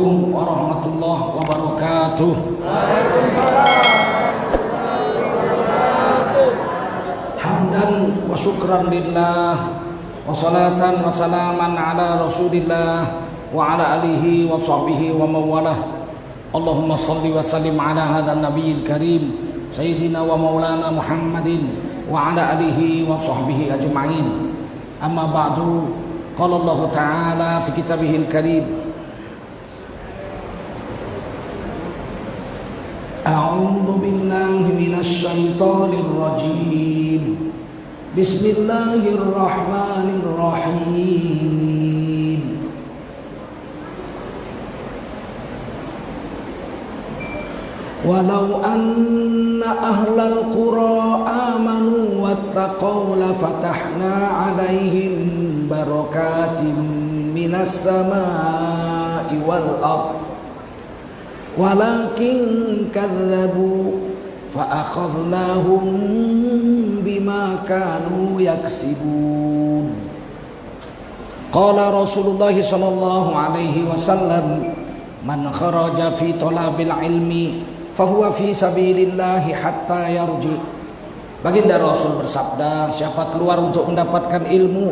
Assalamualaikum warahmatullahi wabarakatuh. Hamdan wa syukran lillah wa salatan wa salaman ala rasulillah wa ala alihi wa sahbihi wa mawalah. Allahumma salli wa sallim ala hadha nabiyil karim sayyidina wa maulana Muhammadin wa ala alihi wa sahbihi ajma'in. Amma ba'du, qala Allah ta'ala fi kitabihil karim, A'udzu billahi minasy syaithanir rajim. Bismillahirrahmanirrahim. Walau anna ahlal qura amanu wattaqaw la fatahna 'alaihim barakatim minas samaa'i wal ardh walakin kadzabu fa'akhadnahum bima kanu yaksibun. Qala Rasulullah sallallahu alaihi wasallam, man kharaja fi talabil ilmi fahuwa fi sabilillah hatta yarji. Baginda Rasul bersabda, siapa keluar untuk mendapatkan ilmu,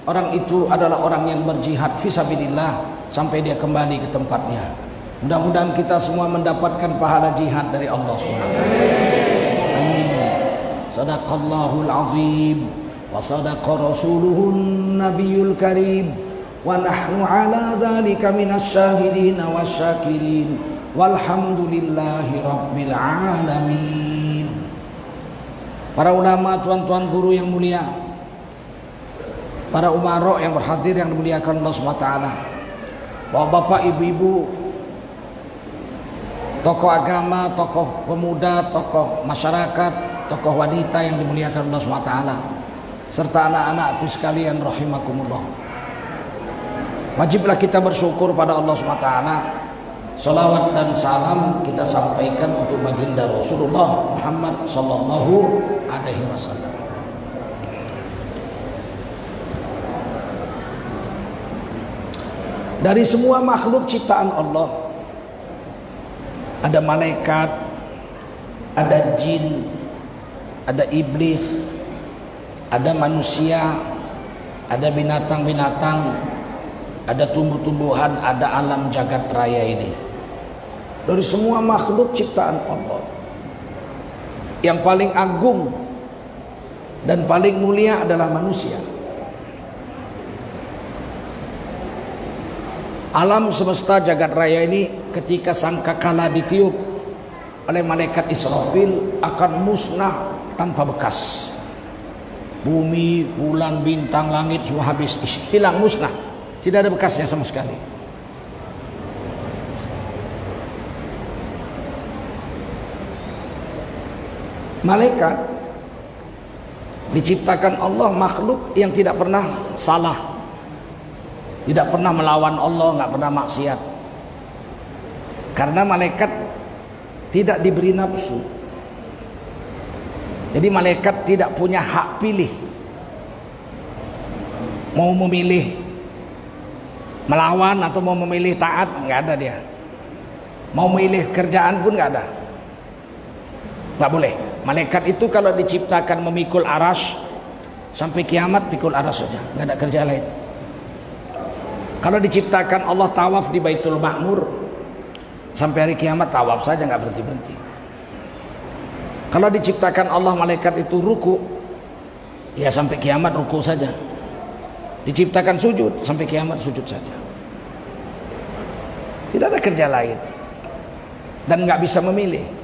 orang itu adalah orang yang berjihad fi sabilillah sampai dia kembali ke tempatnya. Mudah-mudahan kita semua mendapatkan pahala jihad dari Allah SWT. Amin. Sadaqallahul azim wa sadaqa rasuluhun nabiyul karim wa nahnu ala dhalika minas syahidin wasyakirin walhamdulillahi rabbil alamin. Para ulama, tuan-tuan guru yang mulia, para umarok yang berhadir yang dimuliakan Allah SWT, bapak-bapak, ibu-ibu, tokoh agama, tokoh pemuda, tokoh masyarakat, tokoh wanita yang dimuliakan Allah SWT, serta anak-anakku sekalian rahimakumullah. Wajiblah kita bersyukur pada Allah SWT. Salawat dan salam kita sampaikan untuk baginda Rasulullah Muhammad sallallahu alaihi wasallam. Dari semua makhluk ciptaan Allah, ada malaikat, ada jin, ada iblis, ada manusia, ada binatang-binatang, ada tumbuh-tumbuhan, ada alam jagat raya ini. Dari semua makhluk ciptaan Allah, yang paling agung dan paling mulia adalah manusia. Alam semesta jagat raya ini ketika sangkakala ditiup oleh malaikat Israfil akan musnah tanpa bekas. Bumi, bulan, bintang, langit semua habis, hilang, musnah, tidak ada bekasnya sama sekali. Malaikat diciptakan Allah makhluk yang tidak pernah salah, tidak pernah melawan Allah, nggak pernah maksiat. Karena malaikat tidak diberi nafsu. Jadi malaikat tidak punya hak pilih. Mau memilih melawan atau mau memilih taat, nggak ada dia. Mau memilih kerjaan pun nggak ada. Nggak boleh. Malaikat itu kalau diciptakan memikul aras sampai kiamat, pikul aras saja, nggak ada kerja lain. Kalau diciptakan Allah tawaf di Baitul Ma'mur, sampai hari kiamat tawaf saja, nggak berhenti-berhenti. Kalau diciptakan Allah malaikat itu ruku, ya sampai kiamat ruku saja. Diciptakan sujud, sampai kiamat sujud saja. Tidak ada kerja lain. Dan nggak bisa memilih.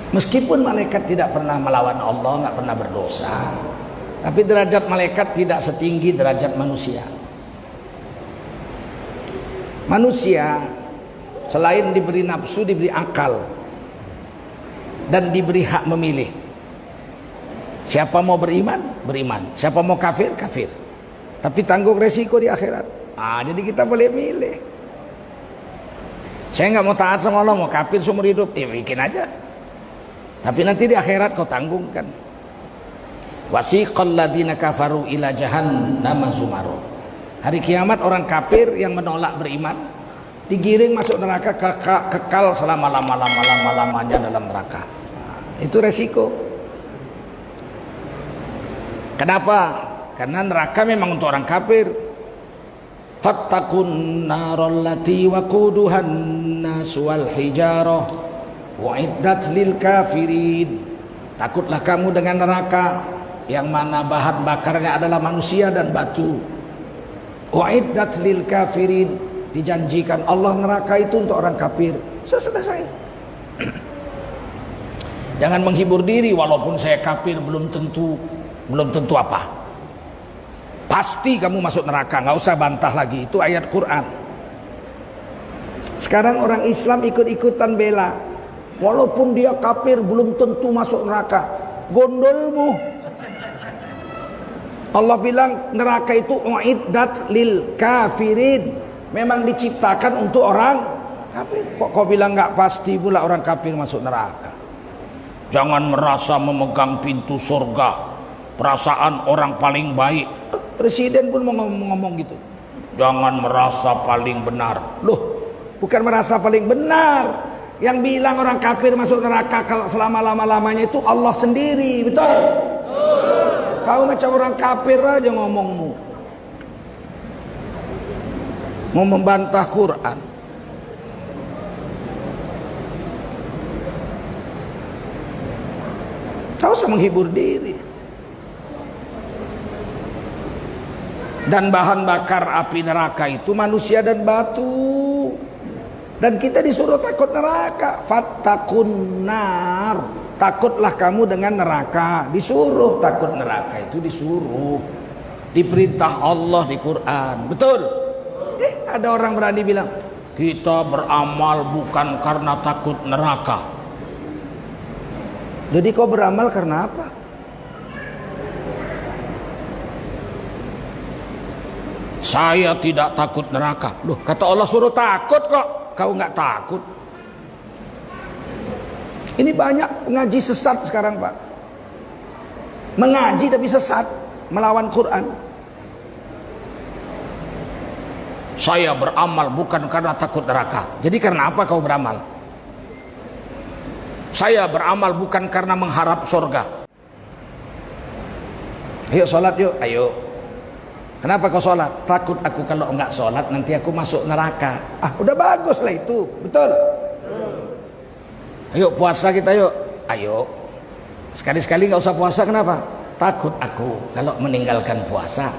Meskipun malaikat tidak pernah melawan Allah, nggak pernah berdosa, tapi derajat malaikat tidak setinggi derajat manusia. Manusia selain diberi nafsu, diberi akal, dan diberi hak memilih. Siapa mau beriman, beriman. Siapa mau kafir, kafir. Tapi tanggung resiko di akhirat. Jadi kita boleh milih. Saya nggak mau taat sama Allah, mau kafir seumur hidup, ya bikin aja. Tapi nanti di akhirat kau tanggungkan. Wasiqal ladzina kafaru ila jahannam zumaro. Hari kiamat orang kafir yang menolak beriman digiring masuk neraka, kekal selama-lamanya dalam neraka. Itu resiko. Kenapa? Karena neraka memang untuk orang kafir. Fattaqun naral lati waquduhan nas wal hijarah wa'iddat lil kafirin. Takutlah kamu dengan neraka yang mana bahan bakarnya adalah manusia dan batu. Wa'iddat lil kafirin, dijanjikan Allah neraka itu untuk orang kafir. Sudah selesai. Jangan menghibur diri, walaupun saya kafir belum tentu apa. Pasti kamu masuk neraka, nggak usah bantah lagi. Itu ayat Quran. Sekarang orang Islam ikut-ikutan bela, walaupun dia kafir belum tentu masuk neraka. Gondolmu. Allah bilang neraka itu uiddat lil kafirin, memang diciptakan untuk orang kafir. Kok kau bilang nggak pasti pula orang kafir masuk neraka? Jangan merasa memegang pintu surga, perasaan orang paling baik. Presiden pun mau ngomong gitu. Jangan merasa paling benar. Loh, bukan merasa paling benar. Yang bilang orang kafir masuk neraka selama-lamanya itu Allah sendiri, betul? Kau macam orang kafir aja ngomongmu. Mau membantah Quran. Tak usah menghibur diri. Dan bahan bakar api neraka itu manusia dan batu. Dan kita disuruh takut neraka. Fattakun nar, takutlah kamu dengan neraka. Disuruh takut neraka itu, disuruh. Diperintah Allah di Quran. Betul? Ada orang berani bilang kita beramal bukan karena takut neraka. Jadi kau beramal karena apa? Saya tidak takut neraka. Loh, kata Allah suruh takut kok. Kau nggak takut. Ini banyak pengaji sesat sekarang, Pak. Mengaji tapi sesat, melawan Quran. Saya beramal bukan karena takut neraka. Jadi karena apa kau beramal? Saya beramal bukan karena mengharap surga. Ayo sholat yuk, ayo. Kenapa kau sholat? Takut aku kalau enggak sholat nanti aku masuk neraka. Ah, udah bagus lah itu, betul? Ayo puasa kita yuk, ayo. Sekali-sekali nggak usah puasa, kenapa? Takut aku kalau meninggalkan puasa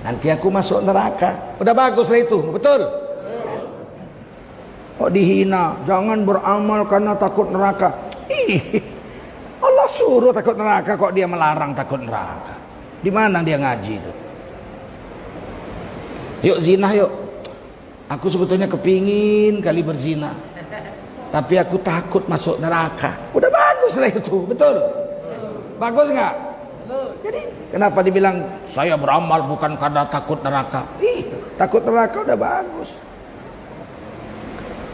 nanti aku masuk neraka. Udah bagus lah itu, betul? Kok dihina? Jangan beramal karena takut neraka. Ih, Allah suruh takut neraka, kok dia melarang takut neraka? Di mana dia ngaji itu? Yuk zina yuk. Aku sebetulnya kepingin kali berzina, tapi aku takut masuk neraka. Udah bagus lah itu, betul? Bagus nggak? Jadi kenapa dibilang saya beramal bukan karena takut neraka? Ih, takut neraka udah bagus.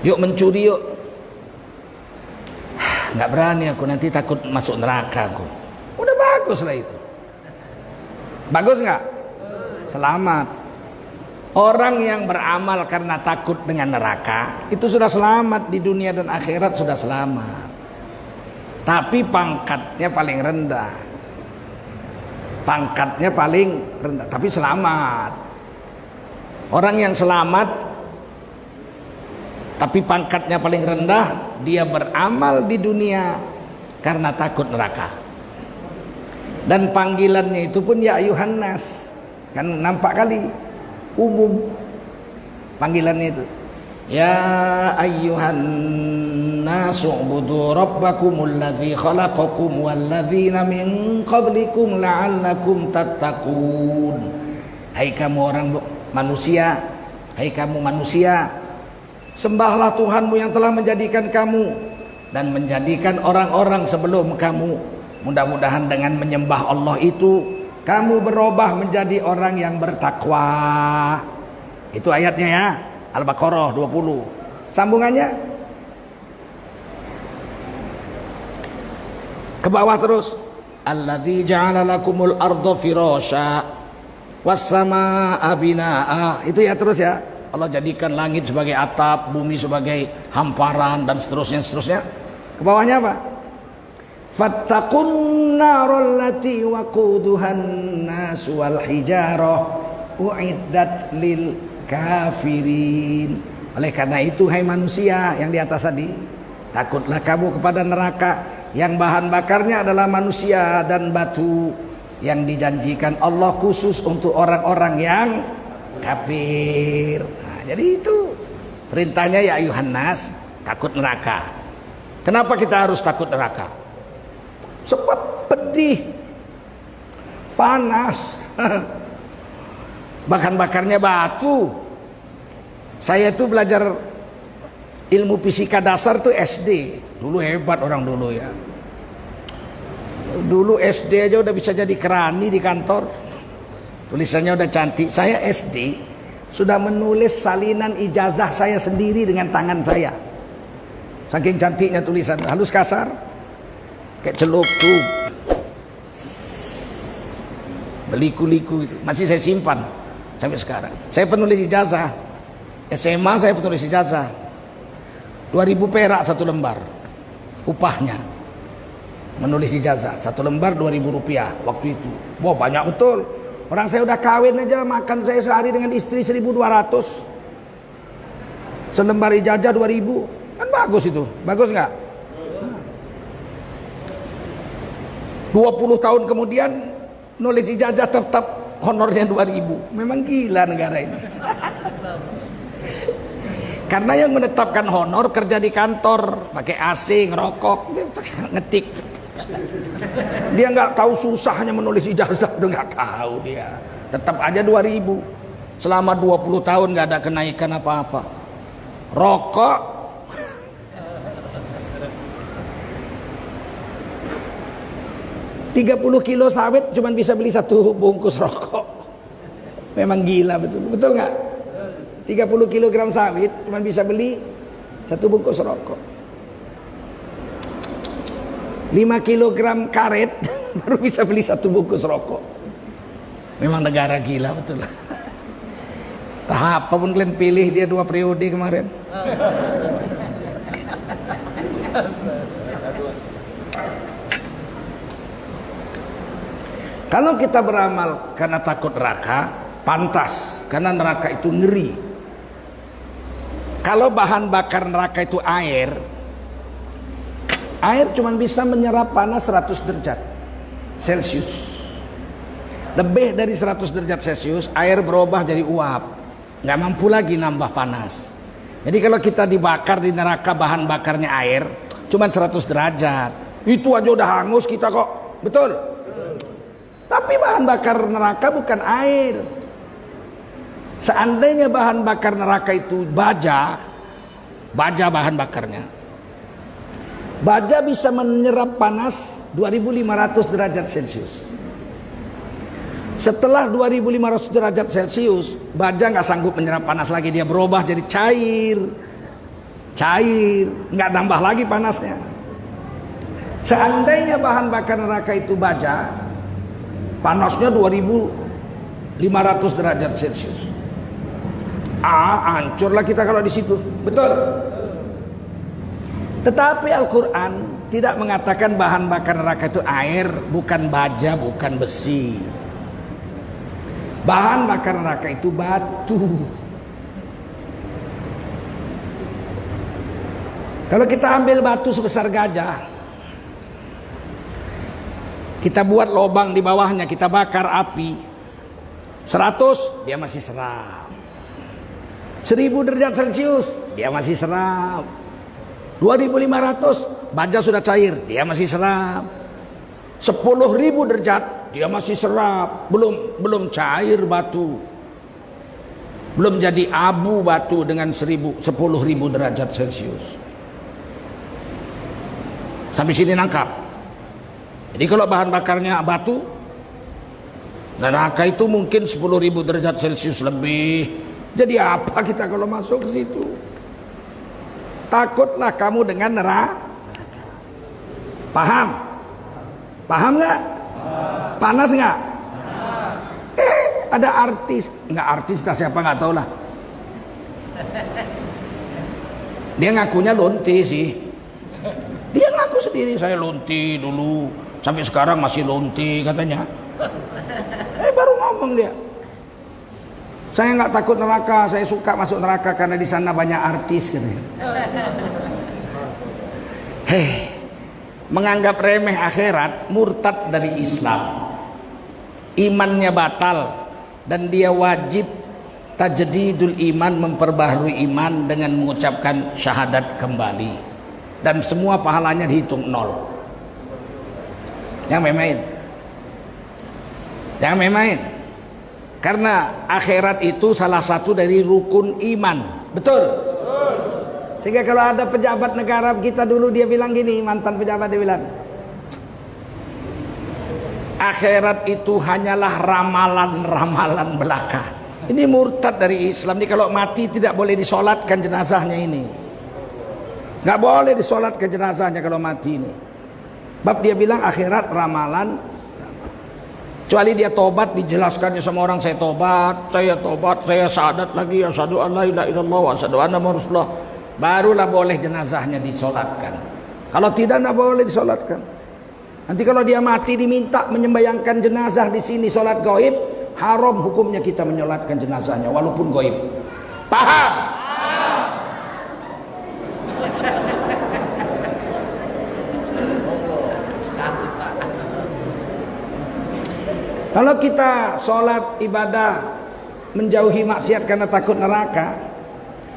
Yuk mencuri yuk. Nggak berani aku, nanti takut masuk neraka aku. Udah bagus lah itu. Bagus nggak? Selamat. Orang yang beramal karena takut dengan neraka itu sudah selamat di dunia dan akhirat, sudah selamat. Tapi pangkatnya paling rendah. Pangkatnya paling rendah, tapi selamat. Orang yang selamat tapi pangkatnya paling rendah, dia beramal di dunia karena takut neraka. Dan panggilannya itu pun ya ayuhan nas. Kan nampak kali umum panggilannya itu. Ya ayyuhan nasu ubudu rabbakumul ladzi khalaqakum walladzina min qablikum la'allakum tattaqun. Hai kamu orang manusia, hai kamu manusia, sembahlah Tuhanmu yang telah menjadikan kamu dan menjadikan orang-orang sebelum kamu. Mudah-mudahan dengan menyembah Allah itu kamu berubah menjadi orang yang bertakwa. Itu ayatnya ya, Al-Baqarah 20. Sambungannya ke bawah terus. Alladzi ja'ala lakumul arda firasya. wassama abinaa. Itu ya terus ya. Allah jadikan langit sebagai atap, bumi sebagai hamparan dan seterusnya seterusnya. Ke bawahnya apa? Fattaqun narol lati waquduhan nas wal hijarah uiddat lil kafirin. Oleh karena itu hai manusia yang di atas tadi, takutlah kamu kepada neraka yang bahan bakarnya adalah manusia dan batu, yang dijanjikan Allah khusus untuk orang-orang yang kafir. Nah, jadi itu perintahnya ya ayuhan nas, takut neraka. Kenapa kita harus takut neraka? Sebab pedih, panas, bahan bakarnya batu. Saya tuh belajar ilmu fisika dasar tuh SD. Dulu hebat orang dulu ya. Dulu SD aja udah bisa jadi kerani di kantor. Tulisannya udah cantik. Saya SD sudah menulis salinan ijazah saya sendiri dengan tangan saya. Saking cantiknya tulisan, halus kasar, kayak celup tuh, beliku-liku itu masih saya simpan sampai sekarang. Saya penulis ijazah SMA, saya penulis ijazah 2000 perak satu lembar upahnya menulis ijazah, satu lembar 2000 rupiah waktu itu. Wah, banyak betul. Orang saya udah kawin aja, makan saya sehari dengan istri 1200, selembar ijazah 2000. Kan bagus itu, bagus nggak? 20 tahun kemudian nulis ijazah tetap honornya 2000. Memang gila negara ini. Karena yang menetapkan honor kerja di kantor, pakai AC, ngerokok, ngetik. Dia nggak tahu susahnya menulis ijazah, itu nggak tahu dia. Tetap aja 2000. Selama 20 tahun nggak ada kenaikan apa-apa. Rokok 30 kilo sawit cuma bisa beli 1 bungkus rokok. Memang gila betul. Betul nggak? 30 kilogram sawit cuma bisa beli 1 bungkus rokok. 5 kilogram karet baru bisa beli 1 bungkus rokok. Memang negara gila betul. Tahap apapun kalian pilih, dia 2 periode kemarin. Kalau kita beramal karena takut neraka, pantas, karena neraka itu ngeri. Kalau bahan bakar neraka itu air cuma bisa menyerap panas 100 derajat Celcius. Lebih dari 100 derajat Celcius, air berubah jadi uap, nggak mampu lagi nambah panas. Jadi kalau kita dibakar di neraka, bahan bakarnya air, cuma 100 derajat, itu aja udah hangus kita kok, betul? Tapi bahan bakar neraka bukan air. Seandainya bahan bakar neraka itu baja bahan bakarnya, baja bisa menyerap panas 2500 derajat Celcius. Setelah 2500 derajat Celcius, baja nggak sanggup menyerap panas lagi, dia berubah jadi cair, nggak nambah lagi panasnya. Seandainya bahan bakar neraka itu baja, panasnya 2500 derajat Celcius. Hancurlah kita kalau di situ, betul? Tetapi Al-Quran tidak mengatakan bahan bakar neraka itu air, bukan baja, bukan besi. Bahan bakar neraka itu batu. Kalau kita ambil batu sebesar gajah, kita buat lubang di bawahnya, kita bakar api 100, dia masih serap. 1000 derajat Celcius, dia masih serap. 2500, baja sudah cair, dia masih serap. 10.000 derajat, dia masih serap. Belum cair batu, belum jadi abu batu dengan 10.000 derajat Celcius. Sampai sini nangkap. Jadi kalau bahan bakarnya batu, neraka itu mungkin 10.000 derajat Celcius lebih. Jadi apa kita kalau masuk ke situ? Takutlah kamu dengan neraka. Paham? Paham nggak? Panas nggak? ada artis, nggak artis lah siapa nggak tahu lah. Dia ngakunya lonti sih. Dia ngaku sendiri, saya lonti dulu, sampai sekarang masih lonti katanya. Baru ngomong dia. Saya nggak takut neraka, saya suka masuk neraka karena di sana banyak artis katanya. Menganggap remeh akhirat, murtad dari Islam. Imannya batal dan dia wajib tajdidul iman, memperbaharui iman dengan mengucapkan syahadat kembali, dan semua pahalanya dihitung 0. Jangan main-main, karena akhirat itu salah satu dari rukun iman. Betul? Sehingga kalau ada pejabat negara kita dulu, dia bilang gini, mantan pejabat, dia bilang akhirat itu hanyalah ramalan-ramalan belaka. Ini murtad dari Islam. Ini kalau mati tidak boleh disolatkan jenazahnya ini. Nggak boleh disolatkan jenazahnya kalau mati ini. Bab dia bilang akhirat ramalan. Kecuali dia tobat, dijelaskannya sama orang, saya tobat, saya syahadat lagi, asyhadu an la ilaha illallah wa asyhadu anna muhammadar rasulullah. Barulah boleh jenazahnya disolatkan. Kalau tidak boleh disolatkan. Nanti kalau dia mati diminta menyembayangkan jenazah di sini, solat gaib, haram hukumnya kita menyolatkan jenazahnya walaupun gaib. Paham? Kalau kita solat ibadah menjauhi maksiat karena takut neraka,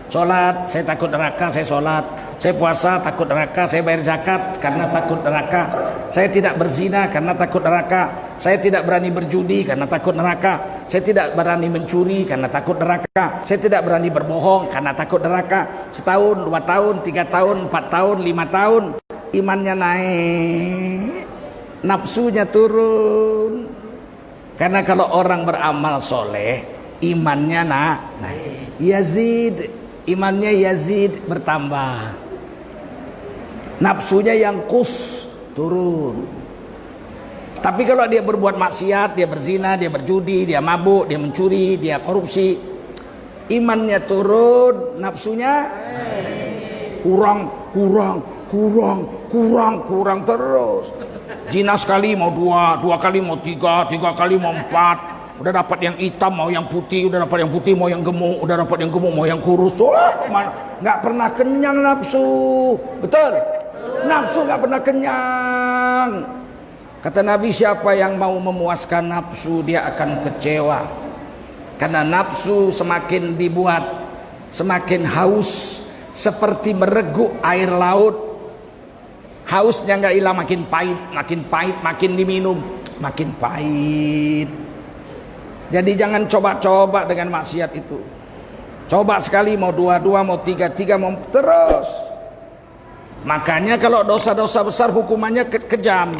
solat saya takut neraka, saya solat. Saya puasa takut neraka, saya bayar zakat karena takut neraka. Saya tidak berzina karena takut neraka. Saya tidak berani berjudi karena takut neraka. Saya tidak berani mencuri karena takut neraka. Saya tidak berani berbohong karena takut neraka. Setahun, 2 tahun, 3 tahun, 4 tahun, 5 tahun, imannya naik, nafsunya turun. Karena kalau orang beramal soleh, imannya naik. Imannya Yazid bertambah. Nafsunya yang turun. Tapi kalau dia berbuat maksiat, dia berzina, dia berjudi, dia mabuk, dia mencuri, dia korupsi, imannya turun, nafsunya kurang terus. Zina sekali mau 2, 2 kali mau 3, 3 kali mau 4. Udah dapat yang hitam mau yang putih, udah dapat yang putih mau yang gemuk, udah dapat yang gemuk mau yang kurus. Nggak pernah kenyang nafsu. Betul? Nafsu nggak pernah kenyang. Kata Nabi, siapa yang mau memuaskan nafsu, dia akan kecewa. Karena nafsu semakin dibuat, semakin haus, seperti mereguk air laut. Hausnya nggak hilang, makin pahit, makin diminum, makin pahit. Jadi jangan coba-coba dengan maksiat itu. Coba sekali mau 2, 2 mau 3, 3 mau terus. Makanya kalau dosa-dosa besar hukumannya kejam.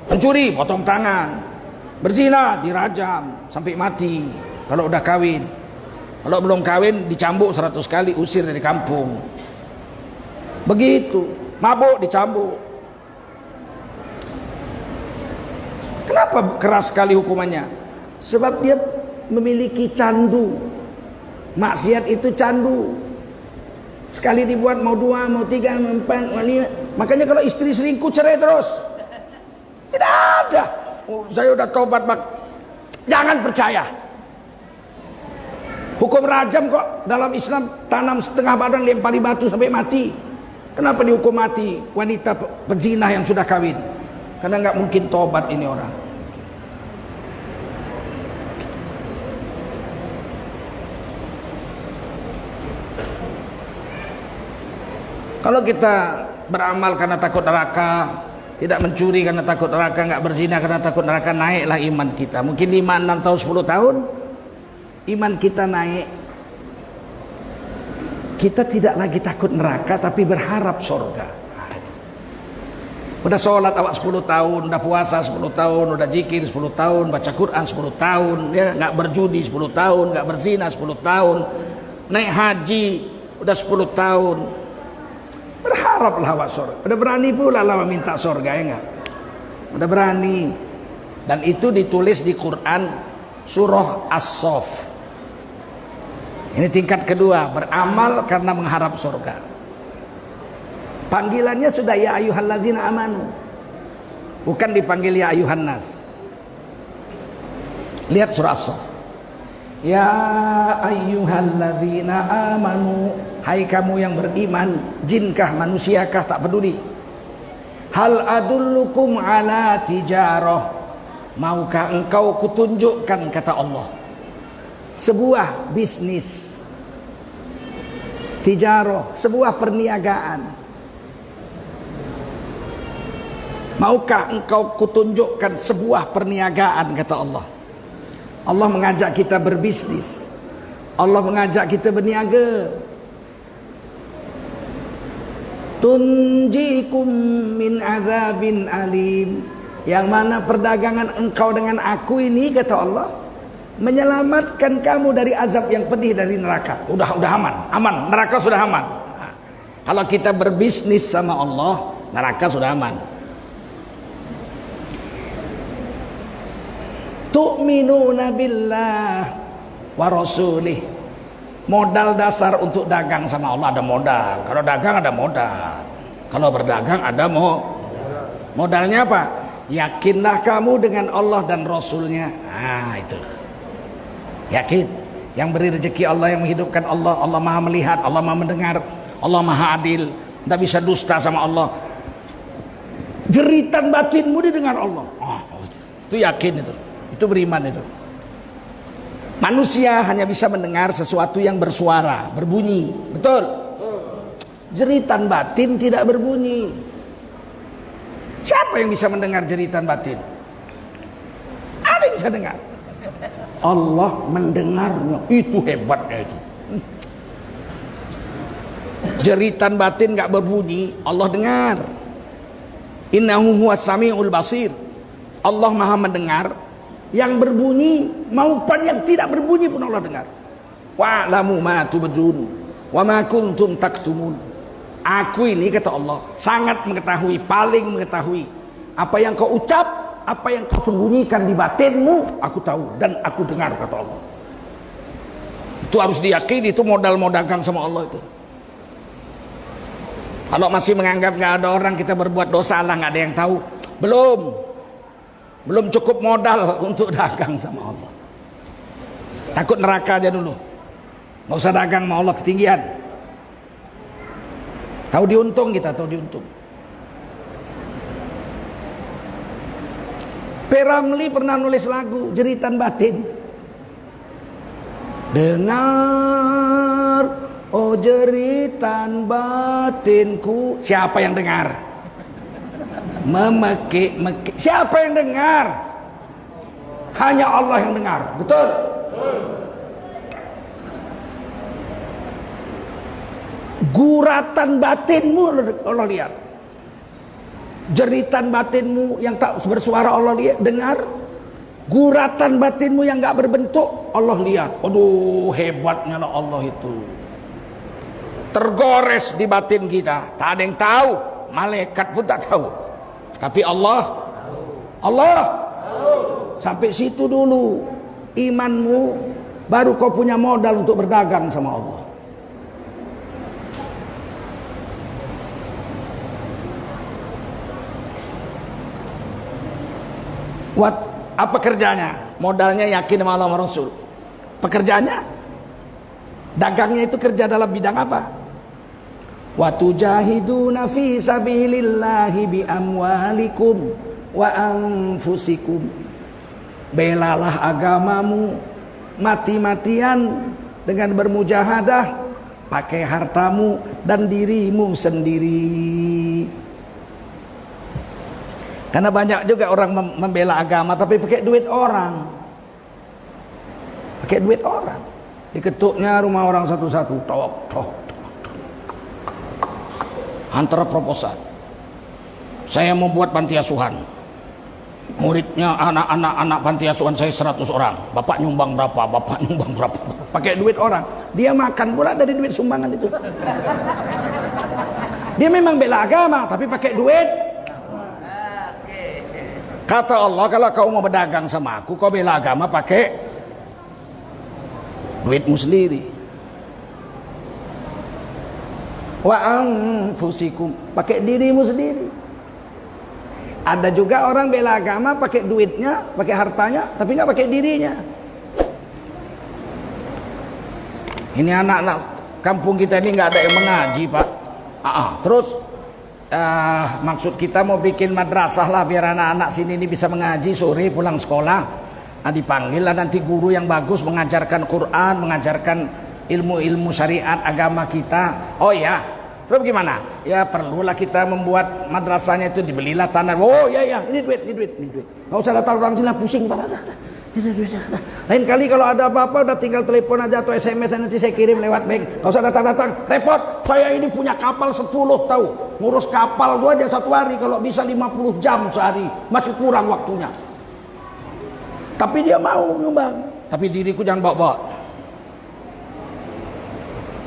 Mencuri potong tangan, berzina dirajam sampai mati kalau udah kawin. Kalau belum kawin dicambuk 100 kali, usir dari kampung. Begitu, mabuk dicambuk. Kenapa keras sekali hukumannya? Sebab dia memiliki candu. Maksiat itu candu. Sekali dibuat mau 2, mau 3, mau 4, mau 5. Makanya kalau istri selingkuh cerai terus. Tidak ada. Saya udah tobat bang. Jangan percaya. Hukum rajam kok dalam Islam, tanam setengah badan lempari batu sampai mati. Kenapa dihukum mati wanita pezina yang sudah kawin? Karena nggak mungkin tobat ini orang. Kalau kita beramal karena takut neraka, tidak mencuri karena takut neraka, nggak berzina karena takut neraka, naiklah iman kita. Mungkin 5, 6 tahun, 10 tahun, iman kita naik. Kita tidak lagi takut neraka, tapi berharap surga. Udah sholat awak 10 tahun, udah puasa 10 tahun, udah zikir 10 tahun, baca Quran 10 tahun, ya, nggak berjudi 10 tahun, nggak berzina 10 tahun, naik haji udah 10 tahun. Berharaplah awak surga. Udah berani pula lah minta surga, ya enggak? Udah berani. Dan itu ditulis di Quran Surah As-Saff. Ini tingkat kedua, beramal karena mengharap surga. Panggilannya sudah ya ayyuhalladzina amanu, bukan dipanggil ya ayyuhan nas. Lihat surah As-Saff. Ya ayyuhalladzina amanu, hai kamu yang beriman, jinkah manusiakah tak peduli. Hal adullukum ala tijarah, maukah engkau kutunjukkan, kata Allah, sebuah bisnis. Tijarah, sebuah perniagaan. Maukah engkau kutunjukkan sebuah perniagaan, kata Allah. Allah mengajak kita berbisnis. Allah mengajak kita berniaga. Tunjikum min azabin alim, yang mana perdagangan engkau dengan aku ini, kata Allah, menyelamatkan kamu dari azab yang pedih dari neraka. Udah aman, neraka sudah aman. Nah, kalau kita berbisnis sama Allah, neraka sudah aman. Tu'minuna billah wa rasulih. Modal dasar untuk dagang sama Allah ada modal. Kalau dagang ada modal. Kalau berdagang ada modalnya apa? Yakinlah kamu dengan Allah dan Rasulnya. Nah itu. Yakin. Yang beri rezeki Allah, yang menghidupkan Allah. Allah maha melihat, Allah maha mendengar, Allah maha adil. Tidak bisa dusta sama Allah. Jeritan batinmu didengar Allah. Itu yakin itu. Itu beriman itu. Manusia hanya bisa mendengar sesuatu yang bersuara, berbunyi. Betul? Jeritan batin tidak berbunyi. Siapa yang bisa mendengar jeritan batin? Ada yang bisa dengar. Allah mendengarnya. Itu hebatnya itu. Jeritan batin gak berbunyi, Allah dengar. Innahu huwas samiul basir. Allah maha mendengar yang berbunyi maupun yang tidak berbunyi pun Allah dengar. Wa'lamu ma tubdun wa ma kuntum taktumun. Aku ini, kata Allah, sangat mengetahui, paling mengetahui apa yang kau ucap, apa yang kau sembunyikan di batinmu, aku tahu dan aku dengar, kata Allah. Itu harus diyakini, itu modal mau dagang sama Allah itu. Kalau masih menganggap nggak ada orang kita berbuat dosa Allah nggak ada yang tahu, belum cukup modal untuk dagang sama Allah. Takut neraka aja dulu, nggak usah dagang sama Allah, ketinggian. Tahu diuntung kita, tahu diuntung. P. Ramlee pernah nulis lagu Jeritan Batin. Dengar, oh jeritan batinku. Siapa yang dengar? Memekik-mekik. Siapa yang dengar? Hanya Allah yang dengar. Betul? Guratan batinmu Allah lihat. Jeritan batinmu yang tak bersuara Allah lihat, dengar. Guratan batinmu yang gak berbentuk Allah lihat. Aduh, hebatnya lah Allah itu. Tergores di batin kita, tak ada yang tahu, malaikat pun tak tahu, tapi Allah sampai situ dulu imanmu, baru kau punya modal untuk berdagang sama Allah. Apa kerjanya? Modalnya yakin sama Allah sama Rasul. Pekerjaannya, dagangnya itu kerja dalam bidang apa? Wa tujahiduna fi sabilillahi bi amwalikum wa anfusikum. Belalah agamamu mati-matian dengan bermujahadah, pakai hartamu dan dirimu sendiri. Karena banyak juga orang membela agama tapi pakai duit orang. Pakai duit orang. Diketuknya rumah orang satu-satu. Tok. Hantar proposal. Saya mau buat panti asuhan. Muridnya anak-anak panti asuhan saya 100 orang. Bapak nyumbang berapa? Pakai duit orang. Dia makan pula dari duit sumbangan itu. Dia memang bela agama tapi pakai duit. Kata Allah, kalau kau mau berdagang sama aku, kau bela agama pakai duitmu sendiri. Wa anfusikum, pakai dirimu sendiri. Ada juga orang bela agama pakai duitnya, pakai hartanya, tapi nggak pakai dirinya. Ini anak-anak kampung kita ini nggak ada yang mengaji, Pak. Terus maksud kita mau bikin madrasah lah biar anak-anak sini ini bisa mengaji sore pulang sekolah. Dipanggil lah nanti guru yang bagus mengajarkan Quran, mengajarkan ilmu-ilmu syariat agama kita. Oh ya, terus gimana? Ya perlulah kita membuat madrasahnya itu, dibelilah tanah. Oh ya, ini duit. Nggak usah datang orang sini pusing Pak. Lain kali kalau ada apa-apa udah tinggal telepon aja atau SMS nanti saya kirim lewat bank. Nggak usah datang, repot. Saya ini punya kapal 10 tahu. Ngurus kapal gua aja 1 hari kalau bisa 50 jam sehari, masih kurang waktunya. Tapi dia mau nyumbang. Tapi diriku jangan bawa-bawa.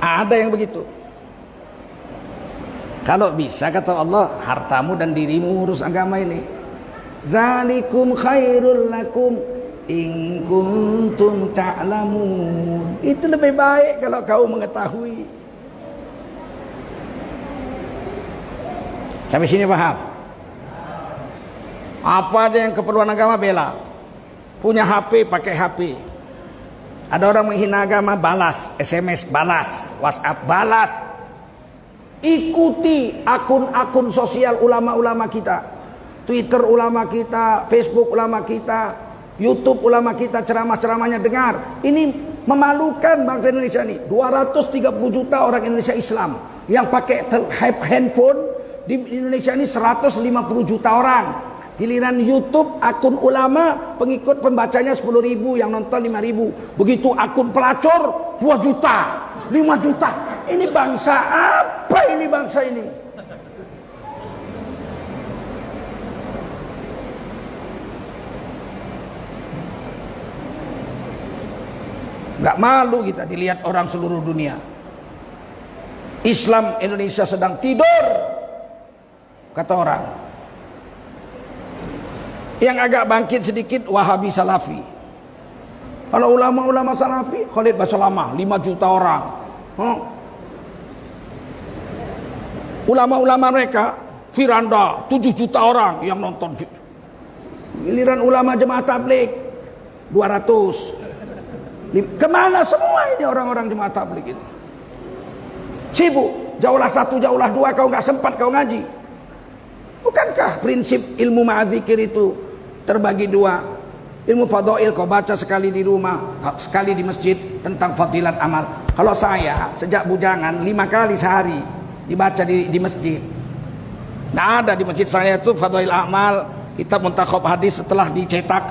Ada yang begitu. Kalau bisa kata Allah, hartamu dan dirimu urus agama ini. Zalikum khairul lakum in kuntum ta'lamun. Itu lebih baik kalau kau mengetahui. Sampai sini paham? Apa ada yang keperluan agama bela. Punya HP, pakai HP. Ada orang menghina agama, balas. SMS, balas. WhatsApp, balas. Ikuti akun-akun sosial ulama-ulama kita. Twitter ulama kita, Facebook ulama kita, YouTube ulama kita, ceramah-ceramahnya dengar. Ini memalukan bangsa Indonesia ini. 230 juta orang Indonesia Islam. Yang pakai handphone di Indonesia ini 150 juta orang. Giliran YouTube akun ulama pengikut pembacanya 10.000, yang nonton 5.000. Begitu akun pelacur 2 juta, 5 juta. Ini bangsa apa ini bangsa ini? Gak malu kita dilihat orang seluruh dunia. Islam Indonesia sedang tidur, kata orang. Yang agak bangkit sedikit Wahabi Salafi. Kalau ulama-ulama Salafi, Khalid Basalamah 5 juta orang. Ulama-ulama mereka Firanda 7 juta orang yang nonton. Giliran ulama Jemaah Tabligh 200. Kemana semua ini orang-orang Jemaah Tabligh ini? Sibuk, jauhlah 1, jauhlah 2, kau nggak sempat kau ngaji. Bukankah prinsip ilmu ma'adzikir itu terbagi 2? Ilmu fadail kau baca sekali di rumah, sekali di masjid tentang fadilat amal. Kalau saya sejak bujangan 5 kali sehari dibaca di masjid. Nah, ada di masjid saya itu fadail amal, kitab muntakhab hadis setelah dicetak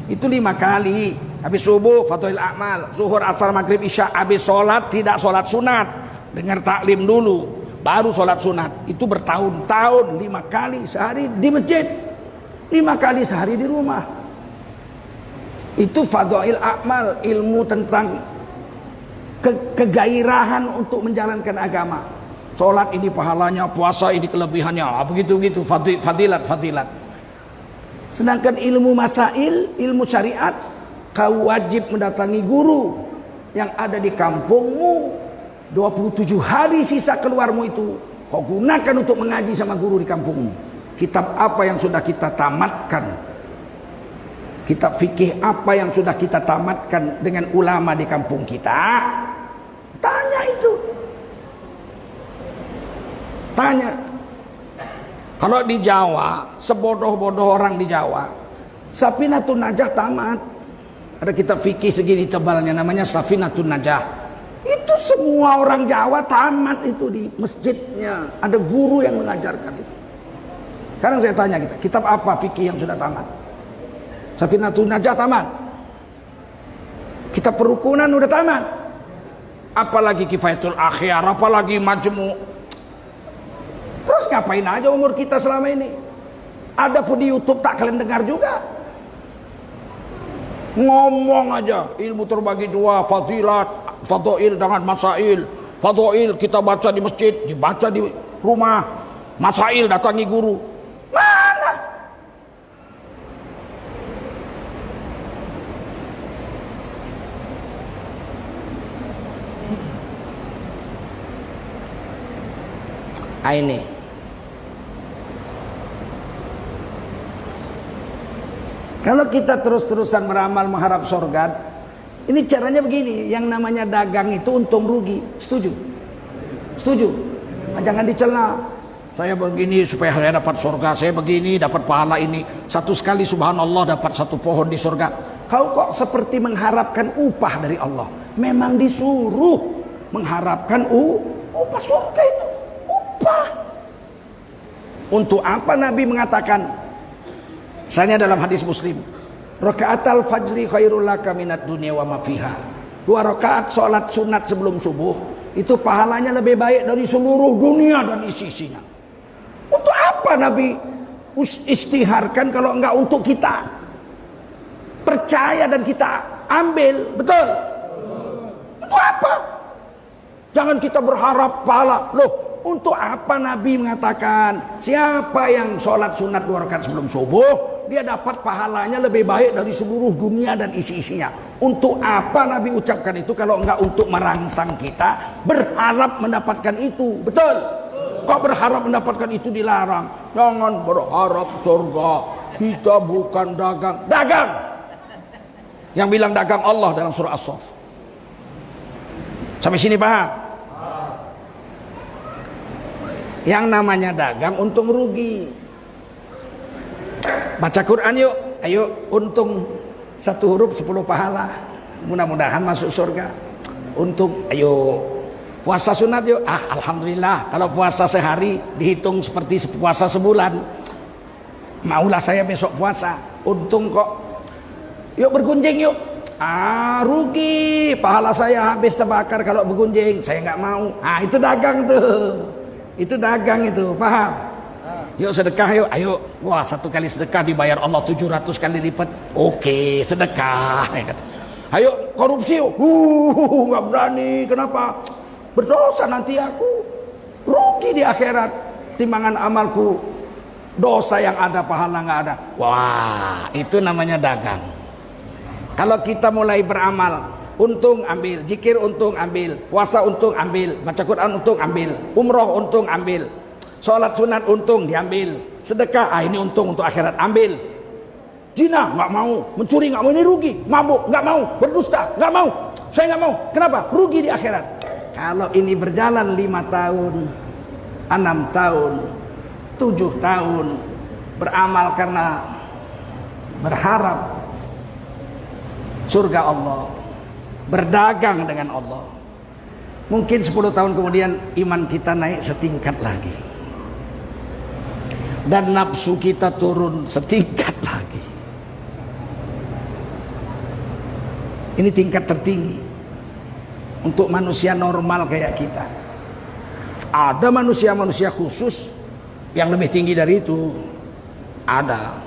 itu 5 kali. Habis subuh fadail amal, zuhur, asar, maghrib, isya. Habis sholat tidak sholat sunat, dengar taklim dulu baru sholat sunat. Itu bertahun-tahun 5 kali sehari di masjid, 5 kali sehari di rumah. Itu fadail amal, ilmu tentang kegairahan untuk menjalankan agama. Sholat ini pahalanya, puasa ini kelebihannya, begitu-begitu fadilat. Sedangkan ilmu masail, ilmu syariat, kau wajib mendatangi guru yang ada di kampungmu. 27 hari sisa keluarmu itu kau gunakan untuk mengaji sama guru di kampungmu. Kitab apa yang sudah kita tamatkan? Kitab fikih apa yang sudah kita tamatkan dengan ulama di kampung kita? Tanya itu. Tanya. Kalau di Jawa, sebodoh-bodoh orang di Jawa, Safinatun Najah tamat. Ada kitab fikih segini tebalnya namanya Safinatun Najah. Itu semua orang Jawa tamat itu di masjidnya. Ada guru yang mengajarkan itu. Sekarang saya tanya kita, kitab apa fikih yang sudah tamat? Safinatun Najah tamat. Kitab perukunan udah tamat. Apalagi Kifayatul Akhyar, apalagi Majmu'. Terus ngapain aja umur kita selama ini? Ada pun di YouTube tak kalian dengar juga. Ngomong aja, ilmu terbagi 2, fadilat, fadail dengan masail. Fadail kita baca di masjid, dibaca di rumah. Masail datangi guru. Mana? Ini kalau kita terus-terusan beramal mengharap surga, ini caranya begini. Yang namanya dagang itu untung rugi. Setuju? Setuju? Jangan dicela. Saya begini supaya saya dapat surga, saya begini dapat pahala ini. Satu sekali subhanallah dapat satu pohon di surga. Kau kok seperti mengharapkan upah dari Allah. Memang disuruh mengharapkan upah surga itu. Upah. Untuk apa Nabi mengatakan? Misalnya dalam hadis Muslim, rakaatal fajri khairul laka minad dunya wa ma fiha. 2 rakaat salat sunat sebelum subuh itu pahalanya lebih baik dari seluruh dunia dan isi-isinya. Untuk apa Nabi istiharkan kalau enggak untuk kita percaya dan kita ambil? Betul? Untuk apa? Jangan kita berharap pahala. Loh, untuk apa Nabi mengatakan siapa yang sholat sunat 2 rakaat sebelum subuh dia dapat pahalanya lebih baik dari seluruh dunia dan isi-isinya. Untuk apa Nabi ucapkan itu kalau enggak untuk merangsang kita berharap mendapatkan itu? Betul? Kok berharap mendapatkan itu dilarang? Jangan berharap surga. Kita bukan dagang. Dagang! Yang bilang dagang Allah dalam surah As-Saff. Sampai sini paham? Yang namanya dagang untung rugi. Baca Quran yuk. Ayo, untung 1 huruf 10 pahala. Mudah-mudahan masuk surga. Untung, ayo. Puasa sunat yuk. Alhamdulillah. Kalau puasa sehari dihitung seperti puasa sebulan. Maulah saya besok puasa. Untung kok. Yuk bergunjing yuk. Rugi. Pahala saya habis terbakar kalau bergunjing. Saya nggak mau. Itu dagang tuh. Itu dagang itu. Paham? Yuk sedekah yuk. Ayo. Wah, 1 kali sedekah dibayar Allah 700 kali lipat. Oke, sedekah. Ayo korupsi yuk. Nggak berani. Kenapa? Berdosa nanti aku. Rugi di akhirat. Timbangan amalku. Dosa yang ada, pahala nggak ada. Wah, itu namanya dagang. Kalau kita mulai beramal, untung ambil, zikir untung ambil, puasa untung ambil, baca Quran untung ambil, umroh untung ambil, sholat sunat untung diambil, sedekah ini untung untuk akhirat ambil. Zina nggak mau, mencuri nggak mau, ini rugi, mabuk nggak mau, berdusta nggak mau, saya nggak mau. Kenapa? Rugi di akhirat. Kalau ini berjalan 5 tahun, 6 tahun, 7 tahun beramal karena berharap surga Allah, berdagang dengan Allah, mungkin 10 tahun kemudian iman kita naik setingkat lagi dan nafsu kita turun setingkat lagi. Ini tingkat tertinggi untuk manusia normal kayak kita. Ada manusia-manusia khusus yang lebih tinggi dari itu, ada.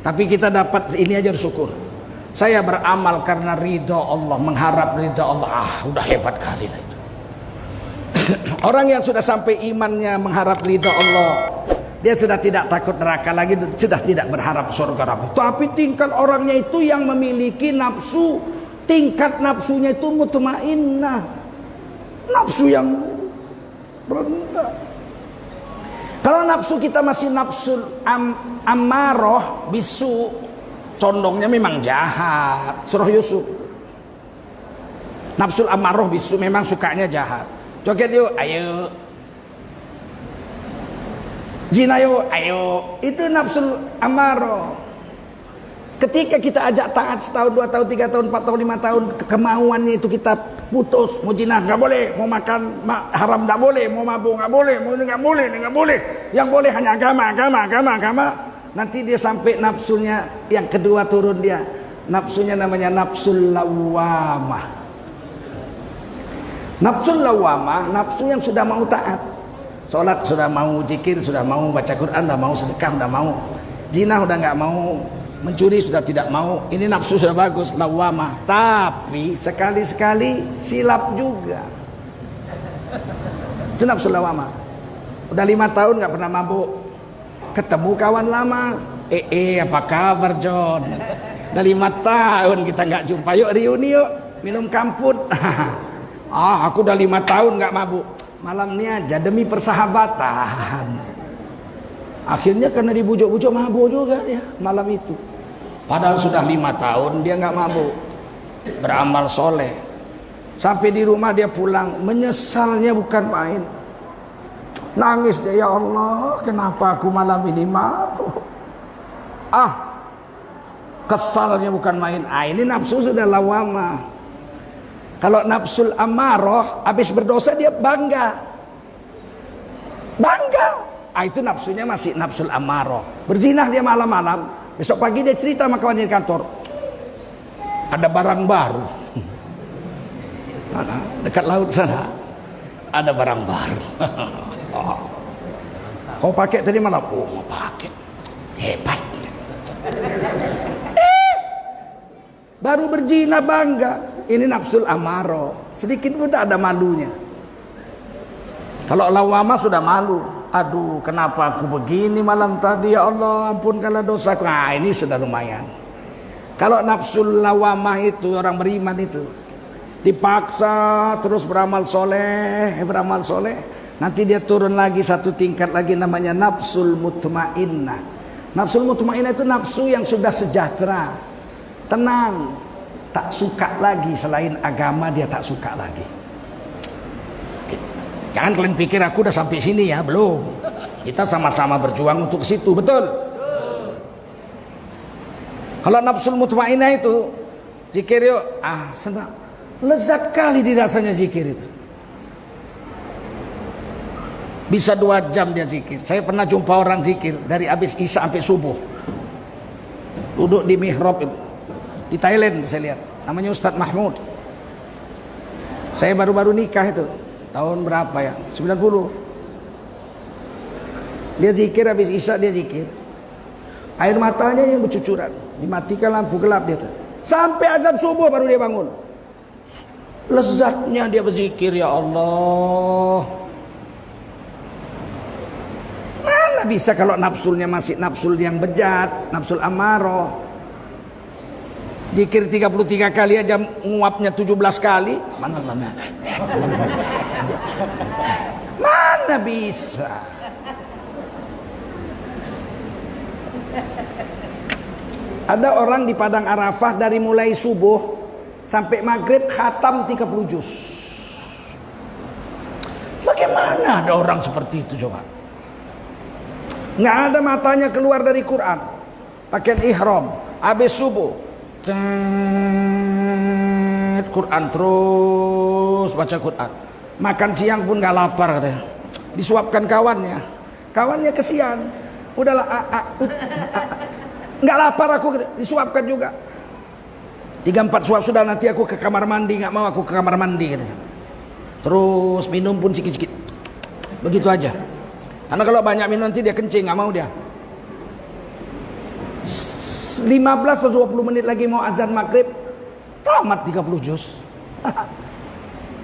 Tapi kita dapat ini aja bersyukur. Saya beramal karena ridha Allah, mengharap ridha Allah. Udah hebat kali lah itu. Orang yang sudah sampai imannya mengharap ridha Allah, dia sudah tidak takut neraka lagi, sudah tidak berharap surga lagi. Tapi tingkat orangnya itu yang memiliki nafsu, tingkat nafsunya itu mutmainnah, nafsu yang rendah. Kalau nafsu kita masih nafsul ammaroh bisu, condongnya memang jahat. Surah Yusuf. Nafsul ammaroh bisu memang sukanya jahat. Joget yuk, ayo. Zina yuk, ayo. Itu nafsul ammaroh. Ketika kita ajak taat setahun, 2 tahun, 3 tahun, 4 tahun, 5 tahun, kemauannya itu kita putus. Mau zina nggak boleh, mau makan haram nggak boleh, mau mabuk nggak boleh, mau ini nggak boleh, ini nggak boleh. Yang boleh hanya agama. Nanti dia sampai nafsunya yang kedua turun dia. Nafsunya namanya nafsul lawamah. Nafsul lawamah, nafsu yang sudah mau taat. Sholat sudah mau, zikir sudah mau, baca Quran sudah mau, sedekah sudah mau. Zina sudah nggak mau, mencuri sudah tidak mau. Ini nafsu sudah bagus, lawamah. Tapi sekali-sekali silap juga. Itu nafsu lawamah. Udah 5 tahun nggak pernah mabuk. Ketemu kawan lama, apa kabar John? Udah 5 tahun kita nggak jumpa, yuk reuni yuk, minum kamput. Aku udah 5 tahun nggak mabuk. malam ini aja demi persahabatan. Akhirnya karena dibujuk-bujuk mabuk juga dia malam itu. Padahal sudah 5 tahun dia nggak mabuk, beramal soleh. Sampai di rumah dia pulang, menyesalnya bukan main. Nangis dia, ya Allah, kenapa aku malam ini mabuk? Kesalnya bukan main. Ini nafsu sudah lawamah. Kalau nafsul amarah habis berdosa dia bangga. Itu nafsunya masih nafsul amarah. Berzinah dia malam-malam, besok pagi dia cerita sama kawan di kantor, ada barang baru. Dekat laut sana ada barang baru. Kau pakai tadi malam? Oh, mau pakai. Hebat. Baru berzina bangga. Ini nafsul amarah. Sedikit pun tak ada malunya. Kalau lawamah sudah malu. Aduh, kenapa aku begini malam tadi, ya Allah, ampunkanlah dosaku. Nah, ini sudah lumayan. Kalau nafsul lawamah itu, orang beriman itu dipaksa terus beramal soleh, nanti dia turun lagi satu tingkat lagi, namanya nafsul mutmainnah. Nafsul mutmainnah itu nafsu yang sudah sejahtera, tenang, tak suka lagi selain agama, dia tak suka lagi. Jangan kalian pikir aku udah sampai sini ya, belum. Kita sama-sama berjuang untuk ke situ, betul? Kalau nafsul mutmainnah itu zikir yuk, senang, lezat kali dirasanya zikir itu. Bisa 2 jam dia zikir. Saya pernah jumpa orang zikir dari habis isya sampai subuh, duduk di mihrab itu di Thailand. Saya lihat namanya Ustadz Mahmud. Saya baru-baru nikah itu tahun berapa ya, 90. Dia zikir habis isya, dia zikir, air matanya yang bercucuran, dimatikan lampu gelap dia tuh. Sampai azan subuh baru dia bangun. Lezatnya dia berzikir, ya Allah. Mana bisa kalau nafsulnya masih nafsul yang bejat, nafsul amarah. Zikir 33 kali aja nguapnya 17 kali. Mana bisa? Ada orang di Padang Arafah dari mulai subuh sampai maghrib khatam 30 juz. Bagaimana ada orang seperti itu coba? Nggak ada matanya keluar dari Quran, pakaian ihram, habis subuh Quran terus baca Quran. Makan siang pun gak lapar katanya. Disuapkan kawannya kesian. Udahlah, gak lapar aku, disuapkan juga. 3-4 suap sudah, nanti aku ke kamar mandi. Gak mau aku ke kamar mandi katanya. Terus minum pun sikit-sikit, begitu aja. Karena kalau banyak minum nanti dia kencing, gak mau dia. 15 atau 20 menit lagi mau azan maghrib, tamat 30 juz.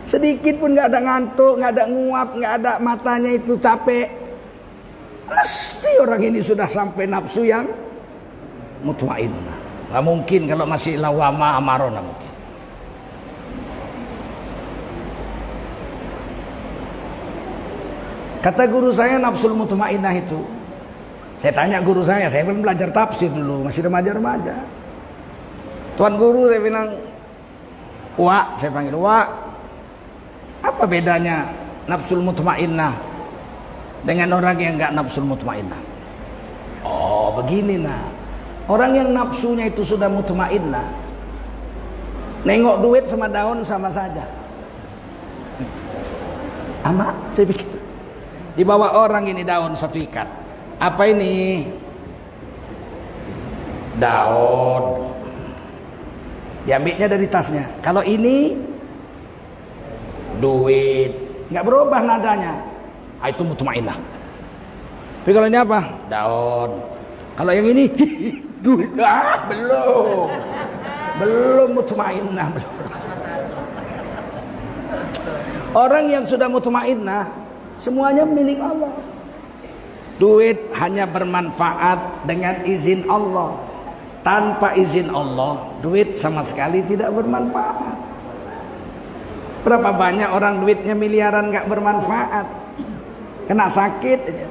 Sedikit pun nggak ada ngantuk, nggak ada nguap, nggak ada matanya itu capek. Mesti orang ini sudah sampai nafsu yang mutmainnah. Nggak mungkin kalau masih lawama amarah, nggak mungkin. Kata guru saya nafsul mutmainnah itu, saya tanya guru saya belum belajar tafsir dulu, masih remaja-remaja. Tuan guru, saya bilang, Wak, saya panggil Wak, apa bedanya nafsul mutmainnah dengan orang yang enggak nafsul mutmainnah? Oh, begini nah. Orang yang nafsunya itu sudah mutmainnah, nengok duit sama daun sama saja. Amat, saya pikir. Dibawa orang ini daun satu ikat. Apa ini? Daun. Diambilnya dari tasnya. Kalau ini duit, nggak berubah nadanya. Itu mutmainnah. Tapi kalau ini apa? Daun. Kalau yang ini duit. Belum mutmainnah. Orang yang sudah mutmainnah, semuanya milik Allah. Duit hanya bermanfaat dengan izin Allah. Tanpa izin Allah, duit sama sekali tidak bermanfaat. Berapa banyak orang duitnya miliaran nggak bermanfaat, kena sakit aja.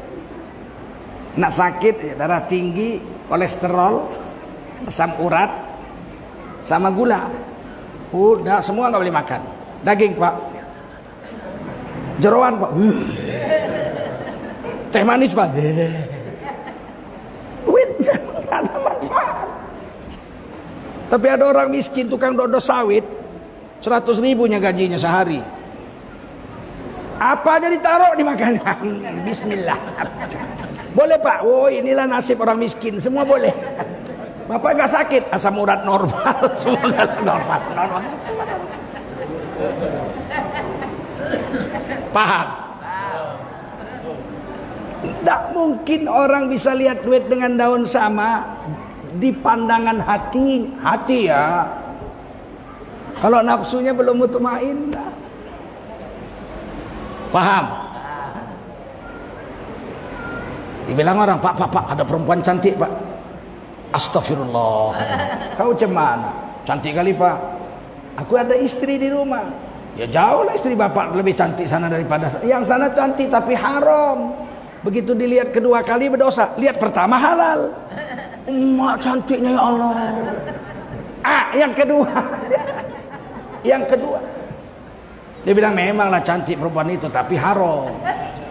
Kena sakit ya, darah tinggi, kolesterol, asam urat, sama gula. Udah semua nggak boleh makan. Daging pak, jeroan pak, teh manis pak, duitnya nggak ada manfaat. Tapi ada orang miskin tukang dodol sawit, 100.000 gajinya sehari. Apa aja ditaruh di makanan. Bismillah. Boleh pak, oh inilah nasib orang miskin, semua boleh. Bapak nggak sakit, asam urat normal, semua normal. Paham? Tidak mungkin orang bisa lihat duit dengan daun sama di pandangan hati ya. Kalau nafsunya belum mutmainnah. Paham? Dibilang orang, pak, ada perempuan cantik pak. Astagfirullah. Kau cemana? Cantik kali pak. Aku ada istri di rumah. Ya jauh lah istri bapak lebih cantik sana daripada yang sana cantik tapi haram. Begitu dilihat kedua kali berdosa. Lihat pertama halal. Emak cantiknya ya Allah. Yang kedua. Yang kedua. Dia bilang memanglah cantik perempuan itu tapi haram.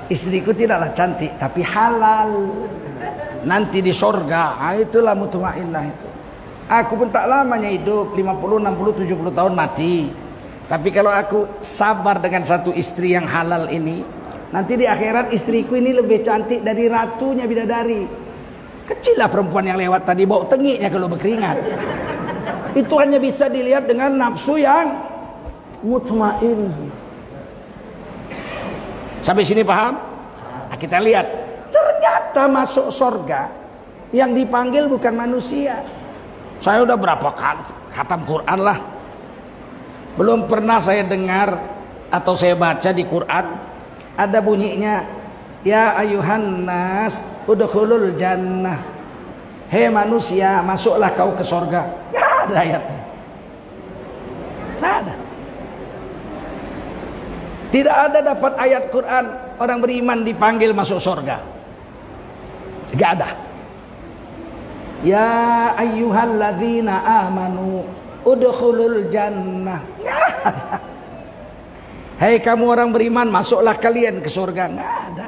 Istriku tidaklah cantik tapi halal. Nanti di sorga. Itulah mutmainnah itu. Aku pun tak lamanya hidup, 50, 60, 70 tahun mati. Tapi kalau aku sabar dengan satu istri yang halal ini, nanti di akhirat istriku ini lebih cantik dari ratunya bidadari. Kecil lah perempuan yang lewat tadi bau tengiknya kalau berkeringat. Itu hanya bisa dilihat dengan nafsu yang mutmain. Sampai sini paham? Nah, kita lihat, ternyata masuk surga yang dipanggil bukan manusia. Saya udah berapa kali khatam Quran lah, belum pernah saya dengar atau saya baca di Quran ada bunyinya, ya ayuhan nas udkhulul jannah. Hei manusia, masuklah kau ke surga. Nggak ada ayatnya. Nggak ada. Tidak ada dapat ayat Quran orang beriman dipanggil masuk surga. Tidak ada. Ya ayyuhalladzina amanu udkhulul jannah. Nggak ada. Hei kamu orang beriman, masuklah kalian ke surga. Nggak ada.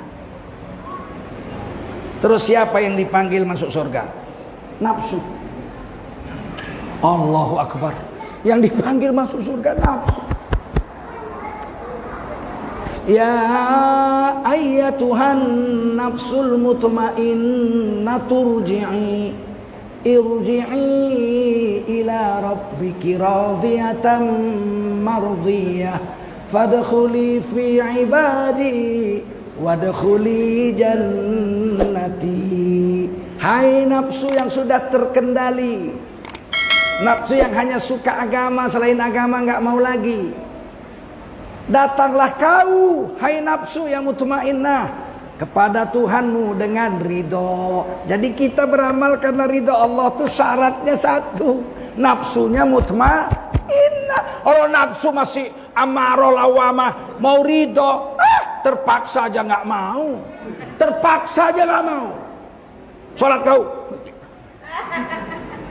Terus siapa yang dipanggil masuk surga? Nafsu. Allahu Akbar. Yang dipanggil masuk surga nafsu. Ya ayyatuhan nafsul mutmainnah irji'i ila rabbiki radiyatan mardiyah fadkhuli fi ibadi wadkhuli jannati. Hai nafsu yang sudah terkendali, nafsu yang hanya suka agama, selain agama nggak mau lagi, datanglah kau hai nafsu yang mutmainnah kepada Tuhanmu dengan ridho. Jadi kita beramal karena ridho Allah tuh syaratnya satu, nafsunya mutmainnah. Kalau nafsu masih amarah lawamah, mau ridho, terpaksa aja nggak mau, terpaksa aja nggak mau. Sholat kau,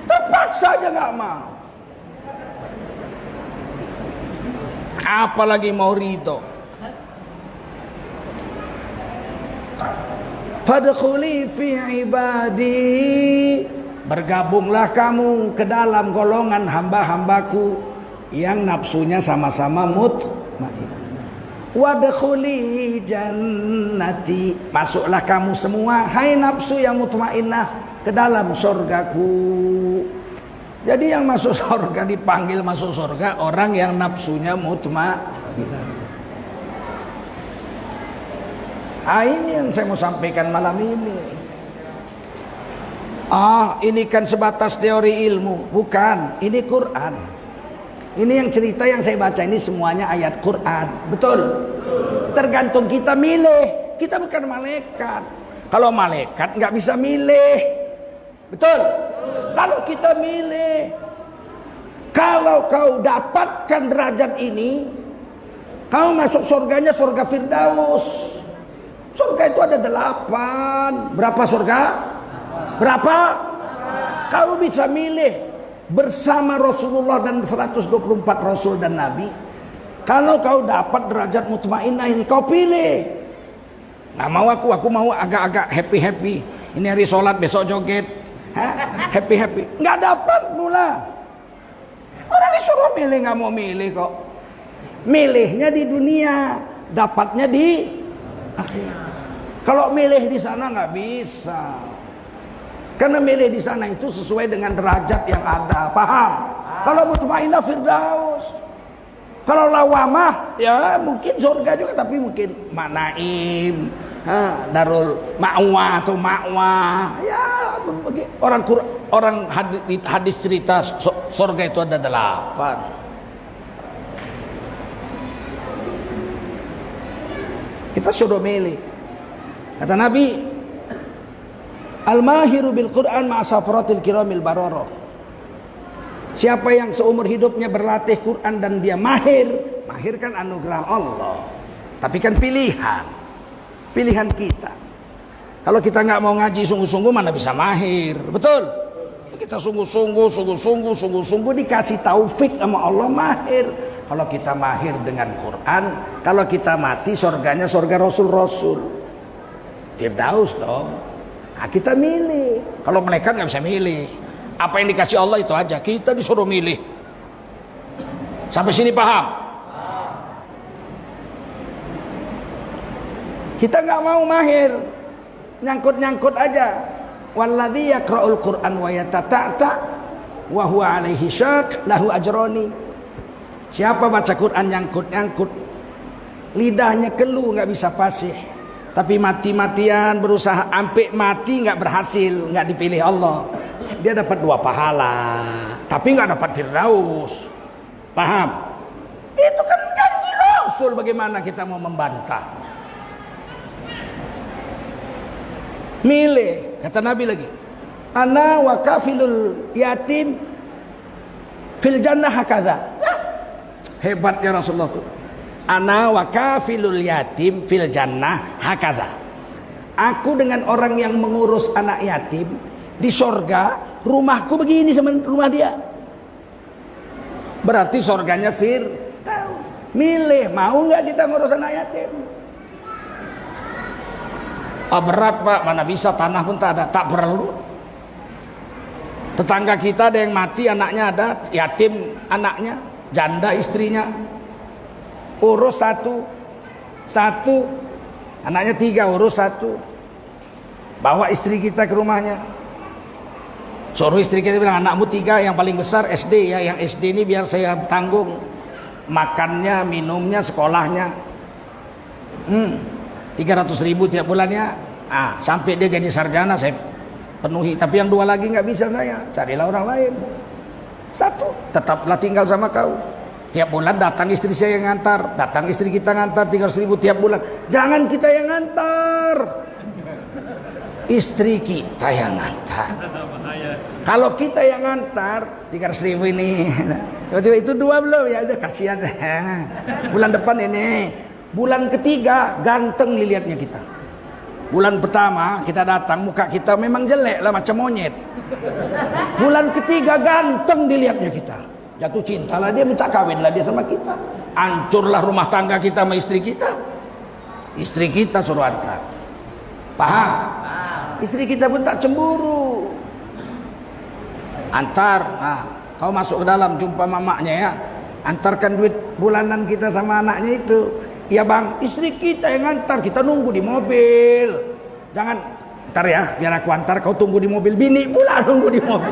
terpaksa aja nggak mau. Apalagi mau ridho. Fadkhuli fi ibadi, bergabunglah kamu ke dalam golongan hamba-hambaku yang nafsunya sama-sama mutmain. Wadkhuli jannati, masuklah kamu semua hai nafsu yang mutmainnah ke dalam surgaku. Jadi yang masuk surga dipanggil masuk surga orang yang nafsunya mutmainnah. Ini yang saya mau sampaikan malam ini. Ini kan sebatas teori ilmu, bukan. Ini Quran. Ini yang cerita yang saya baca ini semuanya ayat Quran. Betul? Tergantung kita milih. Kita bukan malaikat. Kalau malaikat nggak bisa milih. Betul? Kalau kita milih, kalau kau dapatkan derajat ini, Kau masuk surganya surga Firdaus. Surga itu ada 8. Berapa surga? Berapa? Kau bisa milih bersama Rasulullah dan 124 Rasul dan Nabi. Kalau kau dapat derajat mutmainnah ini, kau pilih. Nggak mau aku mau agak-agak happy. Ini hari sholat, besok joget. Happy. Nggak dapat mula. Orang disuruh milih, nggak mau milih kok. Milihnya di dunia, dapatnya di akhirat. Kalau milih di sana nggak bisa. Karena milih di sana itu sesuai dengan derajat yang ada. Paham? Kalau mutmainnah Firdaus. Kalau lawamah ya mungkin surga juga, tapi mungkin Manaim, Darul Ma'wah atau Ma'wah. Ya, orang hadis cerita surga itu ada 8. Kita sudah milih. Kata Nabi, Al-mahiru bil Quran ma'asafaratil kiramil barara. Siapa yang seumur hidupnya berlatih Quran dan dia mahir kan anugerah Allah. Tapi kan pilihan kita. Kalau kita nggak mau ngaji sungguh-sungguh, mana bisa mahir, betul? Kita sungguh-sungguh dikasih taufik sama Allah mahir. Kalau kita mahir dengan Quran, kalau kita mati surganya surga Rasul-Rasul. Firdaus dong. Nah, kita milih. Kalau malaikat nggak bisa milih. Apa yang dikasih Allah itu aja. Kita disuruh milih. Sampai sini paham? Kita nggak mau mahir, nyangkut aja. Walladzi yaqra'ul Qur'an wa yatata'ta wa huwa 'alaihi syaq lahu ajrani. Siapa baca Quran nyangkut, lidahnya keluh nggak bisa fasih, tapi mati-matian berusaha sampai mati nggak berhasil, nggak dipilih Allah, dia dapat 2 pahala, tapi nggak dapat Firdaus. Paham? Itu kan janji Rasul, bagaimana kita mau membantah? Milih, kata Nabi lagi, ana wa kafilul yatim fil jannah hakadha. Hebatnya Rasulullah tuh. Ana wa kafilul yatim fil jannah hakadha. Aku dengan orang yang mengurus anak yatim di sorga, rumahku begini sama rumah dia. Berarti sorganya Firdaus. Milih, mau nggak kita ngurus anak yatim? Berat Pak, mana bisa, tanah pun tak ada, tak perlu. Tetangga kita ada yang mati, anaknya ada, yatim anaknya, janda istrinya, urus satu, anaknya 3, urus 1, bawa istri kita ke rumahnya, suruh istri kita bilang, anakmu 3, yang paling besar SD ya, yang SD ini biar saya tanggung makannya, minumnya, sekolahnya, 300.000 tiap bulannya, sampai dia jadi sarjana saya penuhi, tapi yang 2 lagi nggak bisa saya, carilah orang lain. 1, tetaplah tinggal sama kau. Tiap bulan datang istri saya yang ngantar, datang istri kita ngantar 300.000 tiap bulan. Jangan kita yang ngantar, istri kita yang ngantar. Kalau kita yang ngantar 300.000 ini, tiba-tiba itu 2 belum, ya udah kasihan. Bulan depan ini, bulan ketiga ganteng dilihatnya kita. Bulan pertama kita datang, muka kita memang jelek lah macam monyet. Bulan ketiga ganteng dilihatnya kita, jatuh cinta lah dia, minta kawin lah dia sama kita. Hancurlah rumah tangga kita sama istri kita. Istri kita suruh antar. Paham? Istri kita pun tak cemburu. Antar, kau masuk ke dalam jumpa mamanya ya. Antarkan duit bulanan kita sama anaknya itu. Ya bang, istri kita yang antar, kita nunggu di mobil. Jangan, ntar ya, biar aku antar, kau tunggu di mobil. Bini pula nunggu di mobil.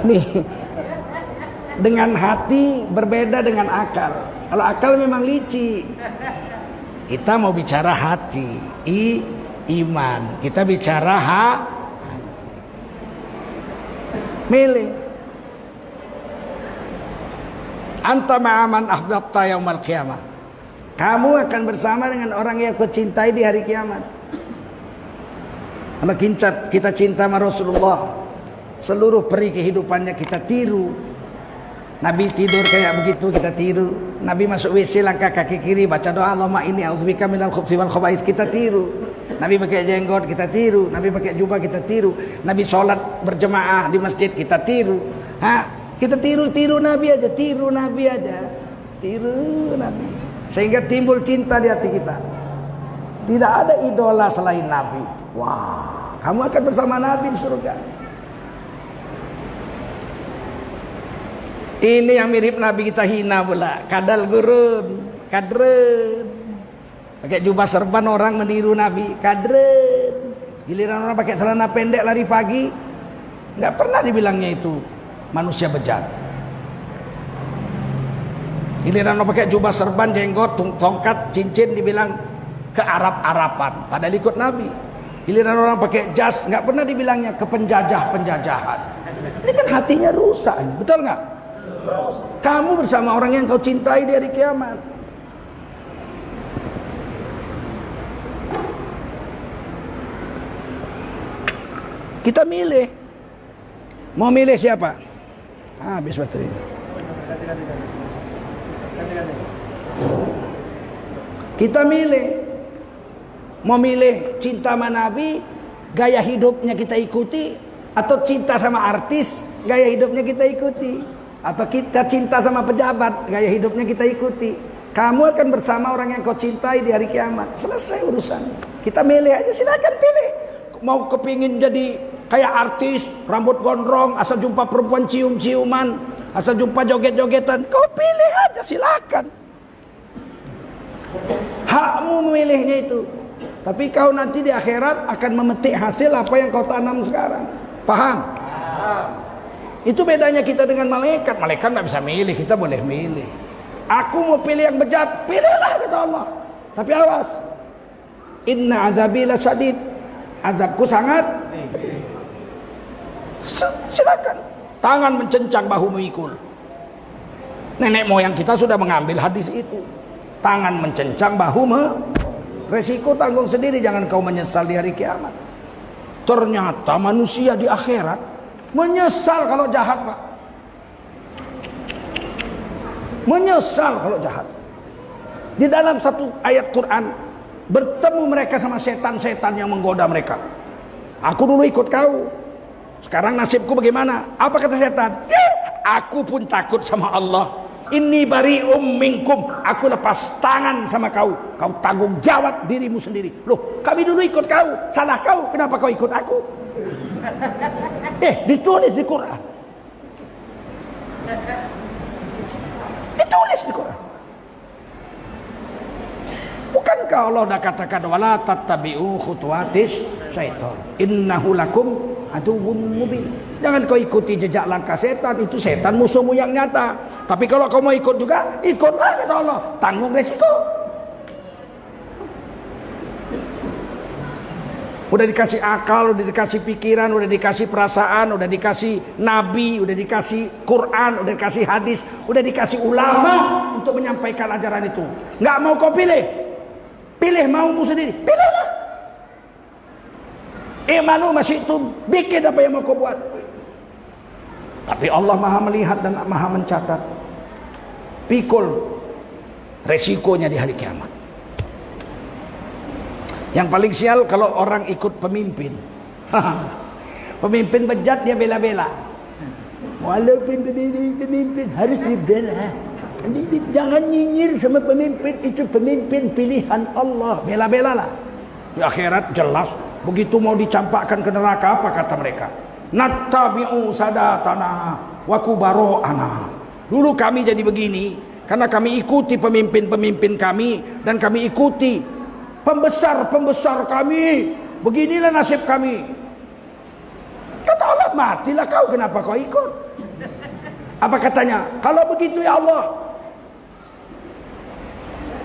Nih, dengan hati berbeda dengan akal. Kalau akal memang licik. Kita mau bicara hati, iman. Kita bicara hati. Milih. Anta ma'aman ahbabta yaumal qiyamah. Kamu akan bersama dengan orang yang kau cintai di hari kiamat. Kalau kita cinta sama Rasulullah, seluruh peri kehidupannya kita tiru. Nabi tidur kayak begitu, kita tiru. Nabi masuk WC langkah kaki kiri, baca doa Allahumma inni a'udzubika minal khubthi wal khaba'ith, kita tiru. Nabi pakai jenggot, kita tiru. Nabi pakai jubah, kita tiru. Nabi sholat berjemaah di masjid, kita tiru. Kita tiru Nabi aja, tiru Nabi aja, tiru Nabi. Sehingga timbul cinta di hati kita. Tidak ada idola selain Nabi. Wah, kamu akan bersama Nabi di surga. Ini yang mirip Nabi kita hina pula. Kadal gurun, kadrun. Pakai jubah serban orang meniru Nabi, kadrun. Giliran orang pakai celana pendek lari pagi, nggak pernah dibilangnya itu manusia bejat. Giliran orang pakai jubah serban, jenggot, tongkat, cincin, dibilang ke Arab-Araban. Padahal ikut Nabi. Giliran orang pakai jas, nggak pernah dibilangnya ke penjajah-penjajahan. Ini kan hatinya rusak, betul nggak? Kamu bersama orang yang kau cintai di hari kiamat. Kita milih. Mau milih siapa? Habis baterai. Kita milih. Mau milih cinta sama Nabi, gaya hidupnya kita ikuti, atau cinta sama artis, gaya hidupnya kita ikuti. Atau kita cinta sama pejabat, gaya hidupnya kita ikuti. Kamu akan bersama orang yang kau cintai di hari kiamat. Selesai urusan. Kita milih aja, silakan pilih. Mau kepingin jadi kayak artis, rambut gondrong, asal jumpa perempuan cium-ciuman, asal jumpa joget-jogetan, kau pilih aja, silakan. Hakmu memilihnya itu. Tapi kau nanti di akhirat akan memetik hasil apa yang kau tanam sekarang. Paham? Itu bedanya kita dengan malaikat. Malaikat nggak bisa milih, kita boleh milih. Aku mau pilih yang bejat, pilihlah kata Allah. Tapi awas, inna azabi lasyadid, azabku sangat. Silakan. Tangan mencencang, bahu memikul. Nenek moyang kita sudah mengambil hadis itu. Tangan mencencang, bahu resiko tanggung sendiri. Jangan kau menyesal di hari kiamat. Ternyata manusia di akhirat menyesal kalau jahat, Pak. Menyesal kalau jahat. Di dalam satu ayat Quran, bertemu mereka sama setan-setan yang menggoda mereka. Aku dulu ikut kau, sekarang nasibku bagaimana? Apa kata setan? Aku pun takut sama Allah. Inni bari'um minkum, aku lepas tangan sama kau. Kau tanggung jawab dirimu sendiri. Loh, kami dulu ikut kau, salah kau, kenapa kau ikut aku? Ditulis di Quran. Ditulis di Quran. Bukankah Allah dah katakan wala tattabi'u khutuwatis syaitan innahu lakum aduwwum mubin. Jangan kau ikuti jejak langkah setan, itu setan musuhmu yang nyata. Tapi kalau kau mau ikut juga, ikutlah kata Allah, tanggung resiko. Udah dikasih akal, udah dikasih pikiran, udah dikasih perasaan, udah dikasih nabi, udah dikasih Quran, udah dikasih hadis, udah dikasih ulama untuk menyampaikan ajaran itu. Nggak mau kau pilih, pilih maumu sendiri, pilihlah. Imanu masyitum, bikin apa yang mau kau buat. Tapi Allah maha melihat dan maha mencatat. Pikul resikonya di hari kiamat. Yang paling sial kalau orang ikut pemimpin. Pemimpin bejat dia bela-bela. Walaupun pemimpin harus dibela. Jangan nyinyir sama pemimpin, itu pemimpin pilihan Allah. Bela-bela lah. Di akhirat jelas. Begitu mau dicampakkan ke neraka, apa kata mereka? Nattabi'u sadatana wa kubaro'ana. Dulu kami jadi begini karena kami ikuti pemimpin-pemimpin kami, dan kami ikuti pembesar-pembesar kami. Beginilah nasib kami. Kata Allah, matilah kau, kenapa kau ikut? Apa katanya? Kalau begitu ya Allah,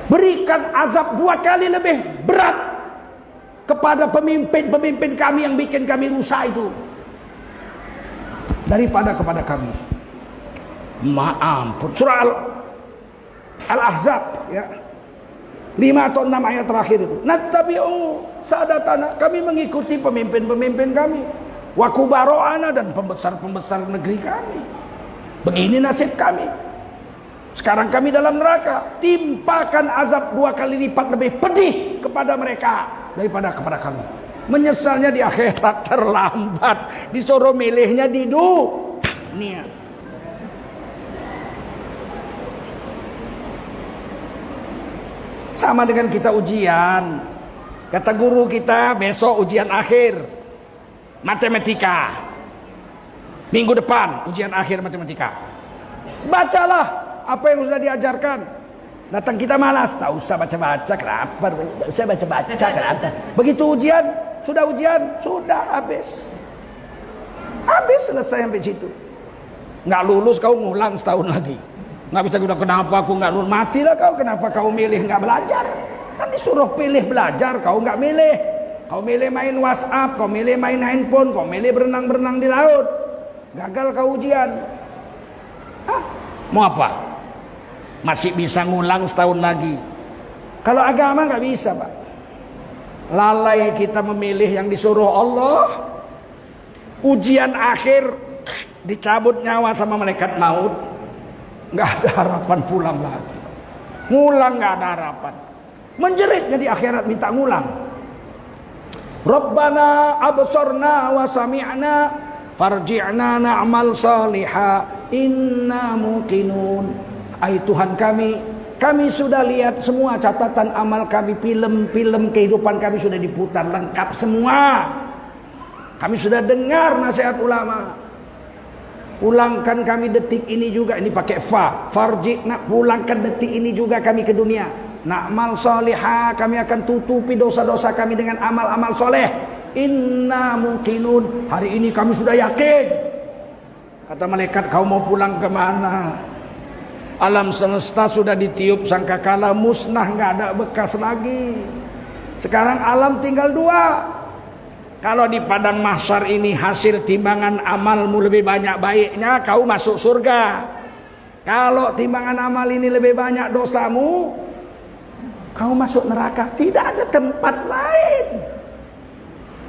berikan azab 2 kali lebih berat kepada pemimpin-pemimpin kami yang bikin kami rusak itu daripada kepada kami. Maaf, surah Al-Ahzab ya, 5 atau 6 ayat terakhir itu. Nattabi'u sadatana, kami mengikuti pemimpin-pemimpin kami, wa kubaro'ana, dan pembesar-pembesar negeri kami. Begini nasib kami. Sekarang kami dalam neraka. Timpakan azab 2 kali lipat lebih pedih kepada mereka daripada kepada kami. Menyesalnya di akhirat terlambat. Disuruh milihnya di dunia. Sama dengan kita ujian. Kata guru kita, besok ujian akhir matematika. Minggu depan ujian akhir matematika. Bacalah apa yang sudah diajarkan. Datang kita malas, tak usah baca-baca, kenapa? Tak usah baca-baca, kenapa? Begitu ujian, sudah habis. Habis, selesai sampai situ. Nggak lulus kau ngulang setahun lagi. Nggak bisa bilang kenapa aku nggak lulus, matilah kau, kenapa kau milih nggak belajar? Kan disuruh pilih belajar, kau nggak milih. Kau milih main WhatsApp, kau milih main handphone, kau milih berenang-berenang di laut. Gagal kau ujian. Hah? Mau apa? Masih bisa ngulang setahun lagi. Kalau agama nggak bisa, Pak. Lalai kita memilih yang disuruh Allah. Ujian akhir dicabut nyawa sama malaikat maut. Nggak ada harapan pulang lagi. Ngulang nggak ada harapan. Menjeritnya di akhirat minta ngulang. Rabbana absorna wa sami'na farji'na na'mal saliha inna muqinun. Ai Tuhan kami sudah lihat semua catatan amal kami, film-film kehidupan kami sudah diputar lengkap semua. Kami sudah dengar nasihat ulama. Pulangkan kami detik ini juga, ini pakai farji'na, pulangkan detik ini juga kami ke dunia. Na'mal salihah, kami akan tutupi dosa-dosa kami dengan amal-amal soleh. Inna muqinun, hari ini kami sudah yakin. Kata malaikat, kau mau pulang kemana? Alam semesta sudah ditiup sangkakala musnah, nggak ada bekas lagi. Sekarang alam tinggal 2. Kalau di padang mahsyar ini hasil timbangan amalmu lebih banyak baiknya, kau masuk surga. Kalau timbangan amal ini lebih banyak dosamu, kau masuk neraka. Tidak ada tempat lain.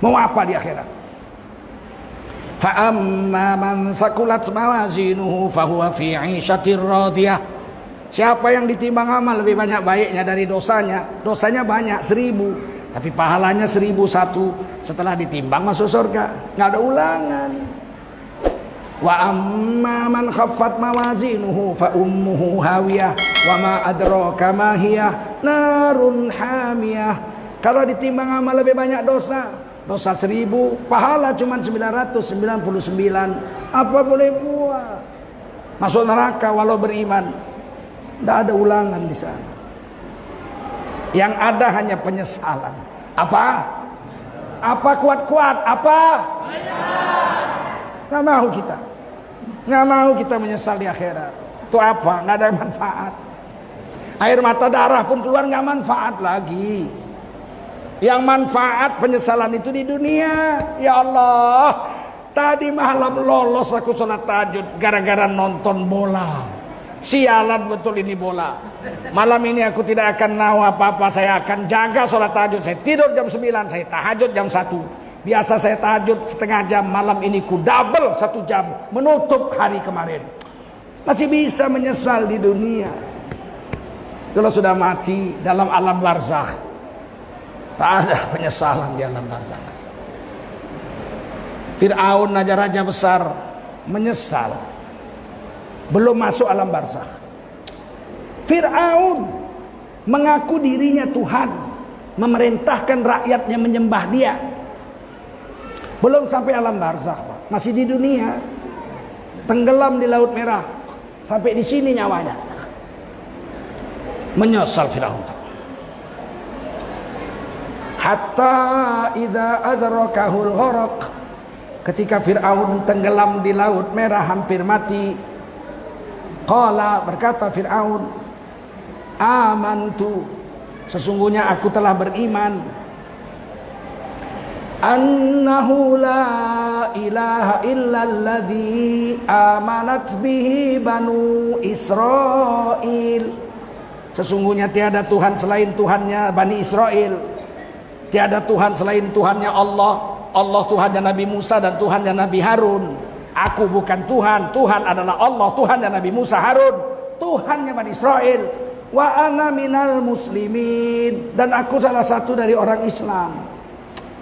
Mau apa di akhirat? Fa amma man thaqulat mawazinuhu fahuwa fi 'ishatir radiyah. Siapa yang ditimbang amal lebih banyak baiknya dari dosanya, dosanya banyak 1000, tapi pahalanya 1001, setelah ditimbang masuk surga, nggak ada ulangan. Wa amma man khaffat mawazinuhu fa ummuhu hawiyah wa ma adraka ma hiya narun hamiyah. Kalau ditimbang amal lebih banyak dosa 1000, pahala cuma 999. Apa boleh buat? Masuk neraka walau beriman. Tidak ada ulangan di sana. Yang ada hanya penyesalan. Apa? Apa kuat-kuat? Apa? Nggak mau kita. Nggak mau kita menyesal di akhirat. Itu apa? Nggak ada manfaat. Air mata darah pun keluar nggak manfaat lagi. Yang manfaat penyesalan itu di dunia. Ya Allah, tadi malam lolos aku sholat tahajud gara-gara nonton bola. Sialan betul ini bola. Malam ini aku tidak akan nahu apa-apa. Saya akan jaga sholat tahajud. Saya tidur jam 9, saya tahajud jam 1. Biasa saya tahajud setengah jam. Malam ini ku double 1 jam, menutup hari kemarin. Masih bisa menyesal di dunia. Kalau sudah mati dalam alam barzakh, tak ada penyesalan di alam barzakh. Fir'aun raja besar menyesal belum masuk alam barzakh. Fir'aun mengaku dirinya Tuhan, memerintahkan rakyatnya menyembah dia. Belum sampai alam barzakh, masih di dunia, tenggelam di Laut Merah, sampai di sini nyawanya. Menyesal Fir'aun. Hatta idza adrakahul gharaq, ketika Fir'aun tenggelam di Laut Merah hampir mati, qala, berkata Fir'aun, amantu, sesungguhnya aku telah beriman, annahu la ilaha illalladzi amanat bihi banu Israil, sesungguhnya tiada Tuhan selain Tuhannya Bani Israel, tiada Tuhan selain Tuhannya Allah. Allah Tuhannya Nabi Musa dan Tuhannya Nabi Harun. Aku bukan Tuhan, Tuhan adalah Allah, Tuhan dan Nabi Musa Harun, Tuhannya Bani Israel. Wa ana minal muslimin, dan aku salah satu dari orang Islam.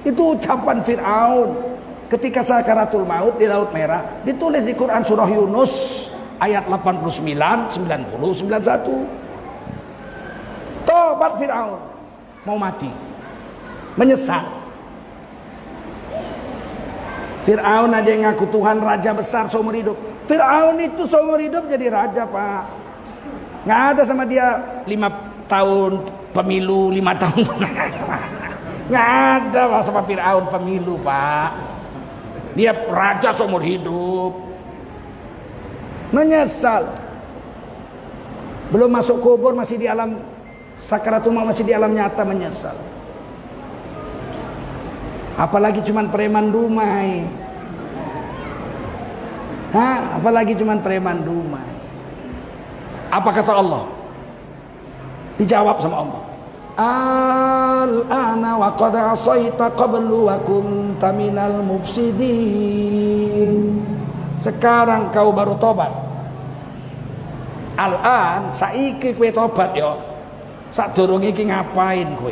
Itu ucapan Fir'aun ketika sakaratul maut di Laut Merah, ditulis di Quran surah Yunus ayat 89, 90, 91. Tobat Fir'aun, mau mati, menyesal. Fir'aun aja yang ngaku Tuhan, raja besar seumur hidup. Fir'aun itu seumur hidup jadi raja, Pak. Nggak ada sama dia 5 tahun pemilu, 5 tahun. Nggak ada Pak sama Fir'aun pemilu, Pak. Dia raja seumur hidup. Menyesal. Belum masuk kubur, masih di alam sakaratul maut, masih di alam nyata, menyesal. Apalagi cuman preman dumai. Apalagi cuman preman dumai. Apa kata Allah? Dijawab sama Allah. Al-ana wa qad asaita qablu wa kunta minal mufsidin. Sekarang kau baru tobat. Al-an saiki kowe tobat yo. Sadurunge iki ngapain kowe?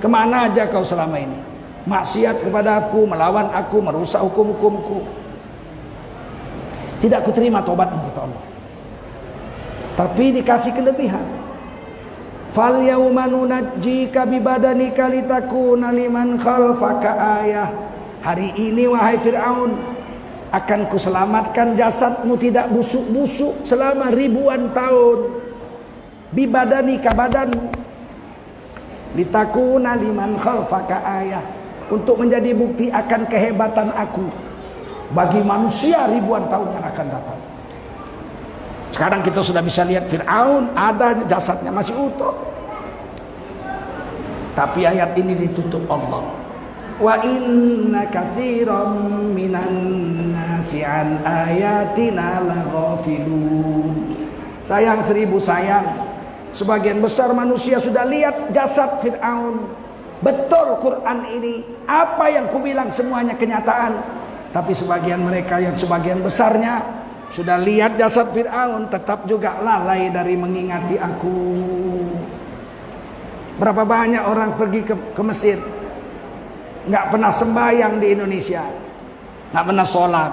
Kemana aja kau selama ini? Maksiat kepada aku, melawan aku, merusak hukum-hukumku. Tidak kuterima tobatmu, kata Allah. Tapi dikasih kelebihan. Fal yauma nunajjika bi badanika litakuna liman khalfaka ayah. Hari ini wahai Fir'aun, akan kuselamatkan jasadmu tidak busuk-busuk selama ribuan tahun. Bi badanika, badanmu. Litakuna liman khalfaka ayah, untuk menjadi bukti akan kehebatan aku bagi manusia ribuan tahun yang akan datang. Sekarang kita sudah bisa lihat Fir'aun, ada jasadnya masih utuh. Tapi ayat ini ditutup Allah. Wa inna katsiran minan nasi an ayatina laghafilun. Sayang seribu sayang, sebagian besar manusia sudah lihat jasad Fir'aun. Betul Quran ini, apa yang kubilang semuanya kenyataan. Tapi sebagian mereka yang sebagian besarnya sudah lihat jasad Fir'aun, tetap juga lalai dari mengingati aku. Berapa banyak orang pergi ke Mesir, nggak pernah sembahyang di Indonesia, nggak pernah sholat,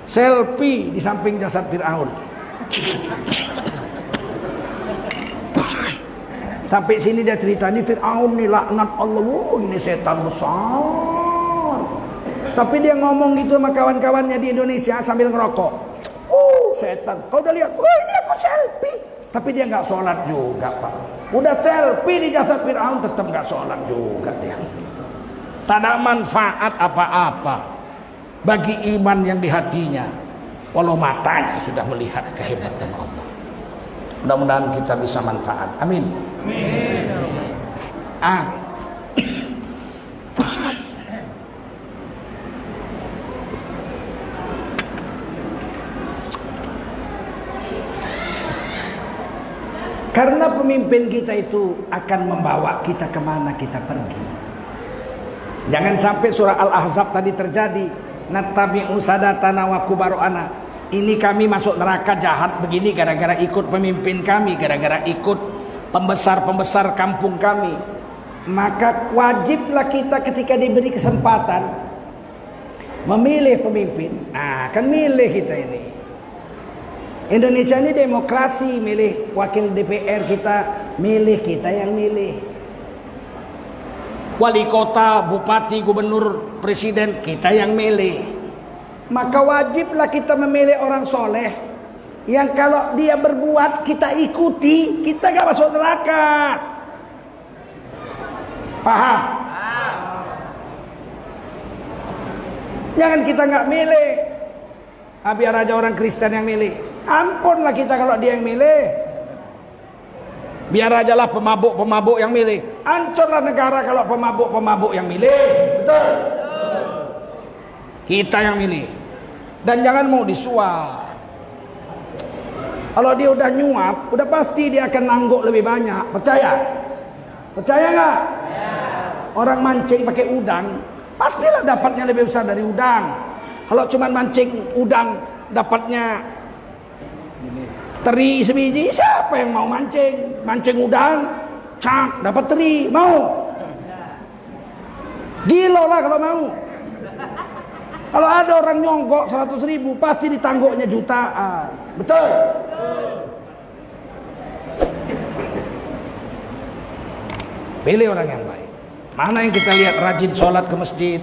selfie di samping jasad Fir'aun. Sampai sini dia cerita, ini Fir'aun nih laknat Allah, ini setan besar. Tapi dia ngomong gitu sama kawan-kawannya di Indonesia sambil ngerokok. Setan, kau udah lihat? Ini aku selfie. Tapi dia nggak sholat juga, Pak. Udah selfie di jasad Fir'aun, tetap nggak sholat juga dia. Tak ada manfaat apa-apa bagi iman yang di hatinya, walau matanya sudah melihat kehebatan Allah. Mudah-mudahan kita bisa manfaat. Amin. Karena pemimpin kita itu akan membawa kita kemana kita pergi. Jangan sampai surah Al-Ahzab tadi terjadi. Nattabi'u sadatana wa kubaro'ana. Ini kami masuk neraka jahat begini gara-gara ikut pemimpin kami, gara-gara ikut pembesar-pembesar kampung kami. Maka wajiblah kita ketika diberi kesempatan memilih pemimpin. Kan milih kita ini. Indonesia ini demokrasi, milih wakil DPR kita, milih kita yang milih. Wali kota, bupati, gubernur, presiden, kita yang milih. Maka wajiblah kita memilih orang soleh yang kalau dia berbuat kita ikuti, kita gak masuk neraka. Paham? Jangan kita gak milih. Biar aja orang Kristen yang milih. Ampunlah kita kalau dia yang milih. Biar aja lah pemabuk-pemabuk yang milih. Hancurlah negara kalau pemabuk-pemabuk yang milih. Betul? Kita yang milih. Dan jangan mau disuap. Kalau dia udah nyuap, udah pasti dia akan nangguk lebih banyak. Percaya? Percaya nggak? Orang mancing pakai udang, pastilah dapatnya lebih besar dari udang. Kalau cuma mancing udang dapatnya teri sebiji, siapa yang mau mancing? Mancing udang, cak, dapat teri, mau? Gila lah kalau mau. Kalau ada orang nyonggok 100.000 pasti ditangguknya jutaan. Betul? Pilih orang yang baik. Mana yang kita lihat rajin sholat ke masjid,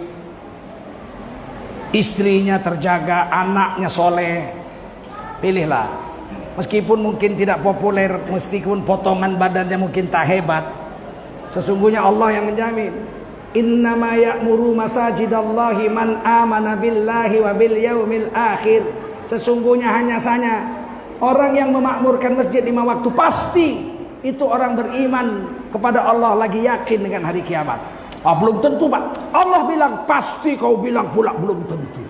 istrinya terjaga, anaknya soleh, pilihlah. Meskipun mungkin tidak populer, meskipun potongan badannya mungkin tak hebat, sesungguhnya Allah yang menjamin. Innama ya'muru masajidallahi man amana billahi wa bil yaumil akhir. Sesungguhnya hanya saja orang yang memakmurkan masjid 5 waktu pasti itu orang beriman kepada Allah, lagi yakin dengan hari kiamat. Belum tentu, Pak. Allah bilang pasti, kau bilang pula belum tentu.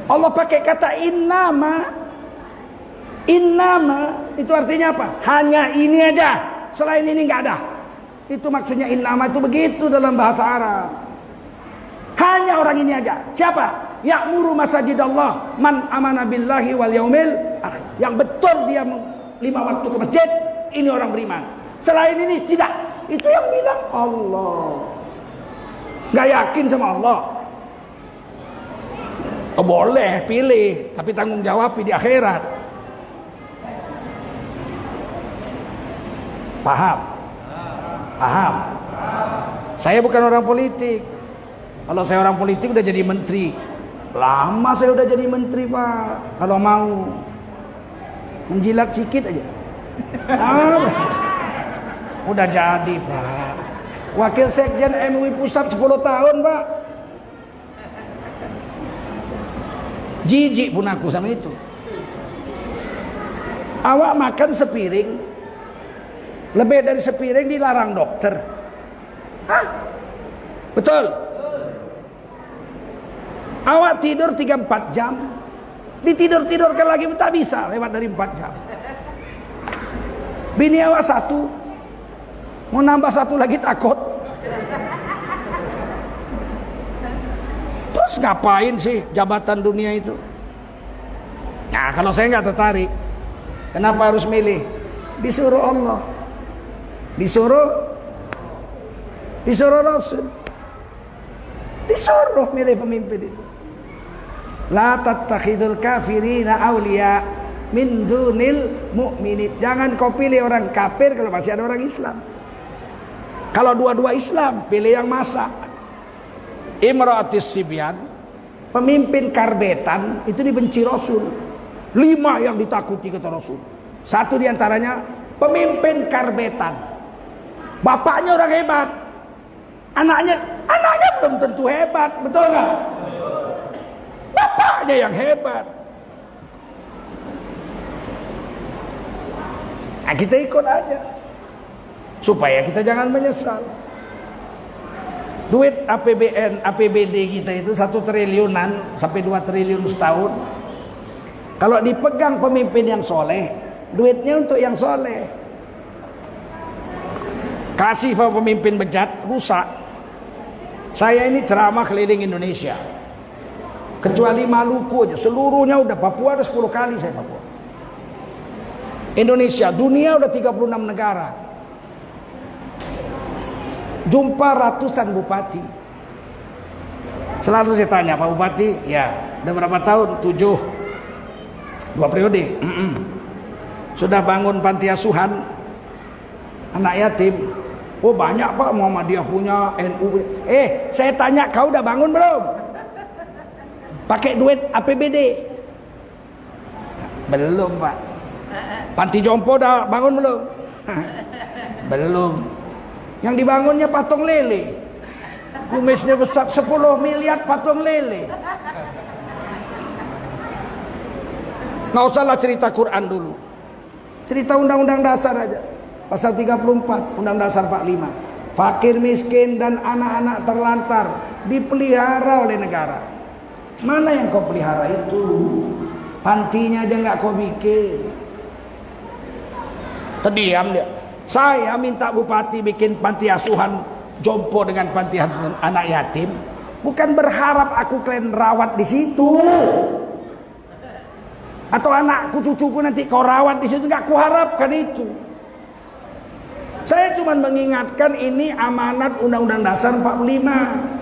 Allah pakai kata innama. Innama itu artinya apa? Hanya ini aja, selain ini nggak ada. Itu maksudnya innama itu begitu dalam bahasa Arab. Hanya orang ini aja. Siapa? Ya'muru masajidallah man amana billahi wal yaumil akhir. Yang betul dia 5 waktu ke masjid, ini orang beriman. Selain ini tidak. Itu yang bilang Allah. Gak yakin sama Allah. Boleh pilih, tapi tanggung jawab di akhirat. Paham? Paham? Saya bukan orang politik. Kalau saya orang politik udah jadi menteri. Lama saya udah jadi menteri, Pak. Kalau mau menjilat sikit aja. Udah jadi, Pak. Wakil Sekjen MUI Pusat 10 tahun, Pak. Jijik pun aku sama itu. Awak makan sepiring, lebih dari sepiring dilarang dokter. Hah? Betul? Awak tidur 3-4 jam, ditidur-tidurkan lagi tak bisa lewat dari 4 jam. Bini awak 1, mau nambah 1 lagi takut. Terus ngapain sih jabatan dunia itu? Nah, kalau saya nggak tertarik. Kenapa harus milih? Disuruh Allah, disuruh Rasul, disuruh milih pemimpin itu. La tattakhidul kafirina awliya min dunil mu'minin. Jangan kau pilih orang kafir kalau masih ada orang Islam. Kalau dua-dua Islam, pilih yang masak. Imra'atis sibyan, pemimpin karbetan, itu dibenci Rasul. 5 yang ditakuti kata Rasul. 1 diantaranya pemimpin karbetan. Bapaknya orang hebat, anaknya belum tentu hebat, betul nggak? Bapaknya yang hebat. Nah, kita ikut aja supaya kita jangan menyesal. Duit APBN, APBD kita itu 1 triliunan sampai 2 triliun setahun. Kalau dipegang pemimpin yang soleh, duitnya untuk yang soleh. Kasih pada pemimpin bejat, rusak. Saya ini ceramah keliling Indonesia, kecuali Maluku aja, seluruhnya udah. Papua ada 10 kali saya Papua. Indonesia, dunia udah 36 negara. Jumpa ratusan bupati. Selalu saya tanya, Pak Bupati, ya udah berapa tahun? 7, 2 periode. Sudah bangun panti asuhan anak yatim? Oh banyak, Pak. Muhammadiyah punya, NU punya. Saya tanya, kau udah bangun belum? Pakai duit APBD? Belum, Pak. Panti jompo udah bangun belum? Belum. Yang dibangunnya patung lele. Kumisnya besar 10 miliar patung lele. Nggak usahlah cerita Quran dulu. Cerita Undang-Undang Dasar aja. Pasal 34 Undang Dasar 45. Fakir miskin dan anak-anak terlantar dipelihara oleh negara. Mana yang kau pelihara itu? Pantinya aja nggak kau bikin. Terdiam dia. Saya minta bupati bikin panti asuhan jompo dengan panti asuhan anak yatim. Bukan berharap aku kalian rawat di situ. Atau anakku cucuku nanti kau rawat di situ, enggak kuharapkan itu. Saya cuma mengingatkan ini amanat Undang-Undang Dasar 45.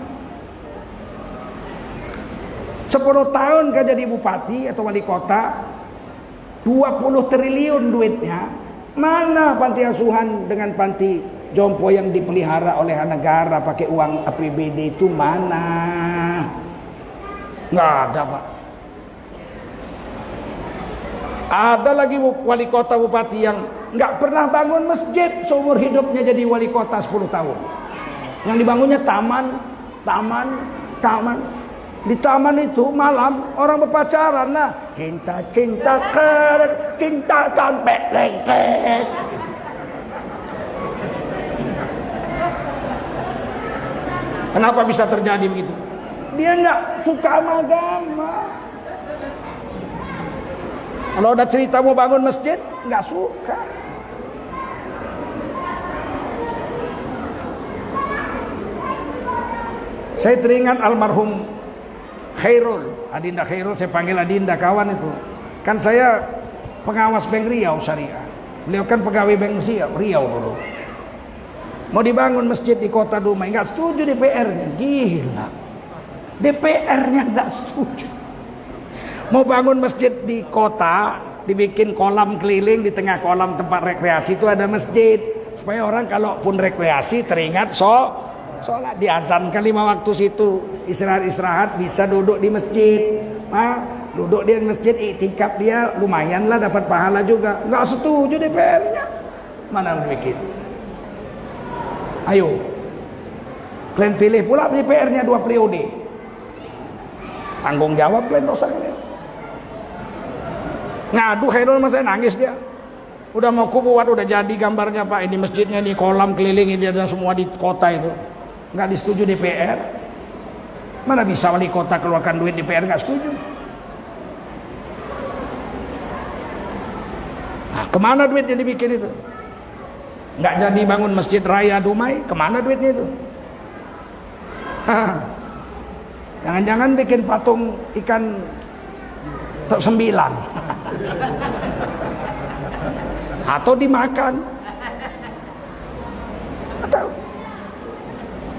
10 tahun kau jadi bupati atau wali kota, 20 triliun duitnya. Mana panti asuhan dengan panti jompo yang dipelihara oleh negara pakai uang APBD itu mana? Nggak ada, Pak. Ada lagi wali kota bupati yang nggak pernah bangun masjid seumur hidupnya jadi wali kota 10 tahun. Yang dibangunnya taman. Di taman itu malam orang berpacaran lah. Cinta keren, cinta sampai lengket. Kenapa bisa terjadi begitu? Dia nggak suka sama agama. Kalau udah cerita mau bangun masjid, nggak suka. Saya teringat almarhum Khairul, Adinda Khairul, saya panggil Adinda, kawan itu. Kan saya pengawas Bank Riau Syariah. Beliau kan pegawai Bank Riau dulu. Mau dibangun masjid di kota Dumai, nggak setuju DPR-nya. Gila, DPR-nya nggak setuju. Mau bangun masjid di kota, dibikin kolam keliling, di tengah kolam tempat rekreasi itu ada masjid, supaya orang kalaupun rekreasi teringat sholat, diazankan 5 waktu situ, istirahat bisa duduk di masjid. Duduk di masjid, iktikaf dia lumayan lah, dapat pahala juga. Nggak setuju DPR-nya. Mana bikin? Ayo, kalian pilih pula DPR-nya 2 periode. Tanggung jawab kalian, dosa kalian. Ngadu Khairul sama saya, nangis dia. Udah mau kubuat, udah jadi gambarnya, Pak. Ini masjidnya, ini kolam keliling, ini ada semua di kota itu. Nggak disetujui DPR. Mana bisa wali kota keluarkan duit, DPR nggak setuju. Nah, kemana duit yang dibikin itu? Nggak jadi bangun masjid raya Dumai, kemana duitnya itu? Jangan-jangan bikin patung ikan tok 9 atau dimakan. Atau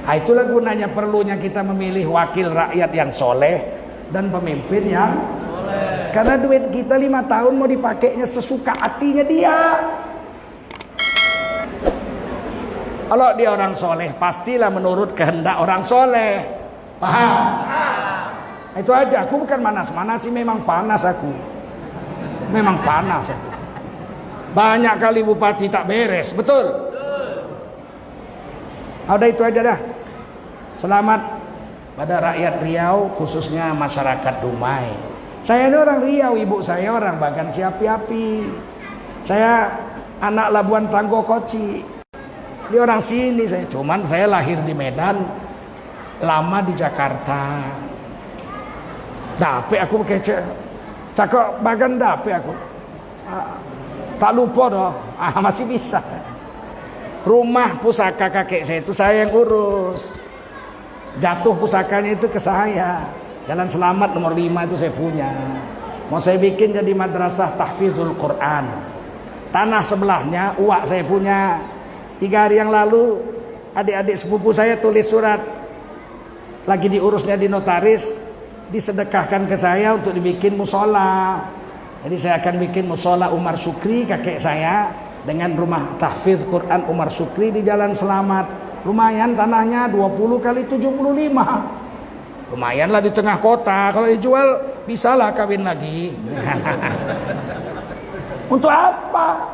nah, itulah gunanya perlunya kita memilih wakil rakyat yang soleh dan pemimpin yang soleh. Karena duit kita 5 tahun mau dipakainya sesuka hatinya dia. Kalau dia orang soleh, pastilah menurut kehendak orang soleh. Paham? Nah, itu aja. Aku bukan manas-manas sih, memang panas aku. Memang panas aku. Banyak kali bupati tak beres, betul? Udah itu aja dah. Selamat pada rakyat Riau, khususnya masyarakat Dumai. Saya ini orang Riau, ibu saya orang Bagan Siapi-api. Saya anak Labuan Tanggo Koci. Dia orang sini saya. Cuman saya lahir di Medan, lama di Jakarta. Dape aku kece. Cakap Bagan dape aku. Tak lupa doh. Masih bisa. Rumah pusaka kakek saya itu saya yang urus. Jatuh pusakanya itu ke saya. Jalan Selamat nomor 5 itu saya punya. Mau saya bikin jadi madrasah tahfizul Quran. Tanah sebelahnya uak saya punya. 3 hari yang lalu adik-adik sepupu saya tulis surat, lagi diurusnya di notaris, disedekahkan ke saya untuk dibikin musola. Jadi saya akan bikin musola Umar Sukri kakek saya dengan rumah tahfiz Quran Umar Sukri di Jalan Selamat. Lumayan tanahnya 20 kali 75. Lumayanlah di tengah kota. Kalau dijual bisalah kawin lagi. Untuk apa?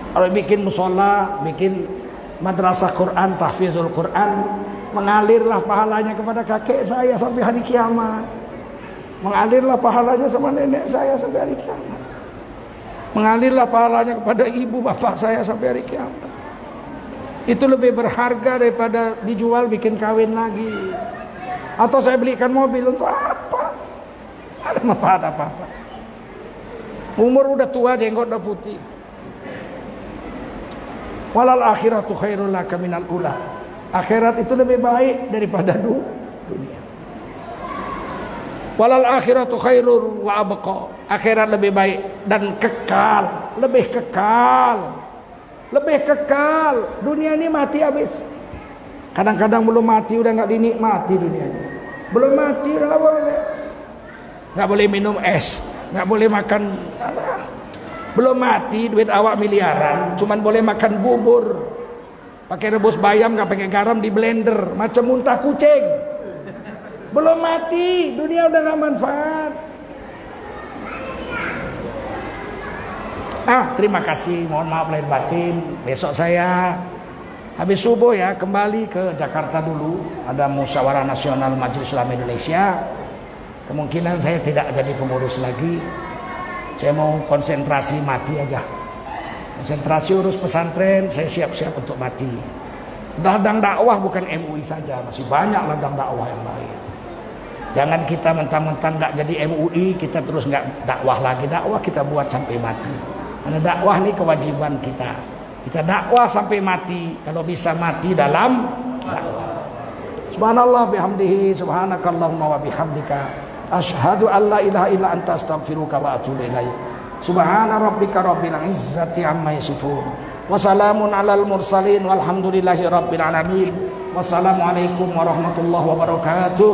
Kalau bikin musola, bikin madrasah Quran, tahfizul Quran, mengalirlah pahalanya kepada kakek saya sampai hari kiamat. Mengalirlah pahalanya sama nenek saya sampai hari kiamat. Mengalirlah pahalanya kepada ibu bapak saya sampai hari kiamat. Itu lebih berharga daripada dijual bikin kawin lagi. Atau saya belikan mobil untuk apa? Ada manfaat apa-apa. Umur udah tua, jenggot udah putih. Walal akhiratu khairul laka minal ula. Akhirat itu lebih baik daripada dunia. Walal akhiratu khairur wa abqa. Akhirat lebih baik dan kekal, lebih kekal. Lebih kekal. Dunia ini mati habis. Kadang-kadang belum mati udah enggak dinikmati dunia ini. Belum mati udah enggak boleh. Enggak boleh minum es, enggak boleh makan. Belum mati duit awak miliaran, cuman boleh makan bubur. Pakai rebus bayam enggak pakai garam di blender, macam muntah kucing. Belum mati, dunia udah enggak manfaat. Terima kasih, mohon maaf lahir batin. Besok saya habis subuh ya kembali ke Jakarta dulu. Ada musyawarah nasional Majelis Ulama Indonesia. Kemungkinan saya tidak jadi pengurus lagi. Saya mau konsentrasi mati aja. Konsentrasi urus pesantren, saya siap-siap untuk mati. Ladang dakwah bukan MUI saja, masih banyak ladang dakwah yang lain. Jangan kita mentang-mentang nggak jadi MUI, kita terus nggak dakwah lagi. Dakwah kita buat sampai mati. Karena dakwah ini kewajiban kita. Kita dakwah sampai mati. Kalau bisa mati dalam dakwah. Subhanallah bihamdihi, subhanakallahumma wa bihamdika, asyhadu an la ilaha illa anta astaghfiruka wa atubu ilaik. Subhana rabbika rabbil izzati amma yasifun. Wa salamun alal mursalin walhamdulillahi rabbil alamin. Wassalamualaikum warahmatullahi wabarakatuh.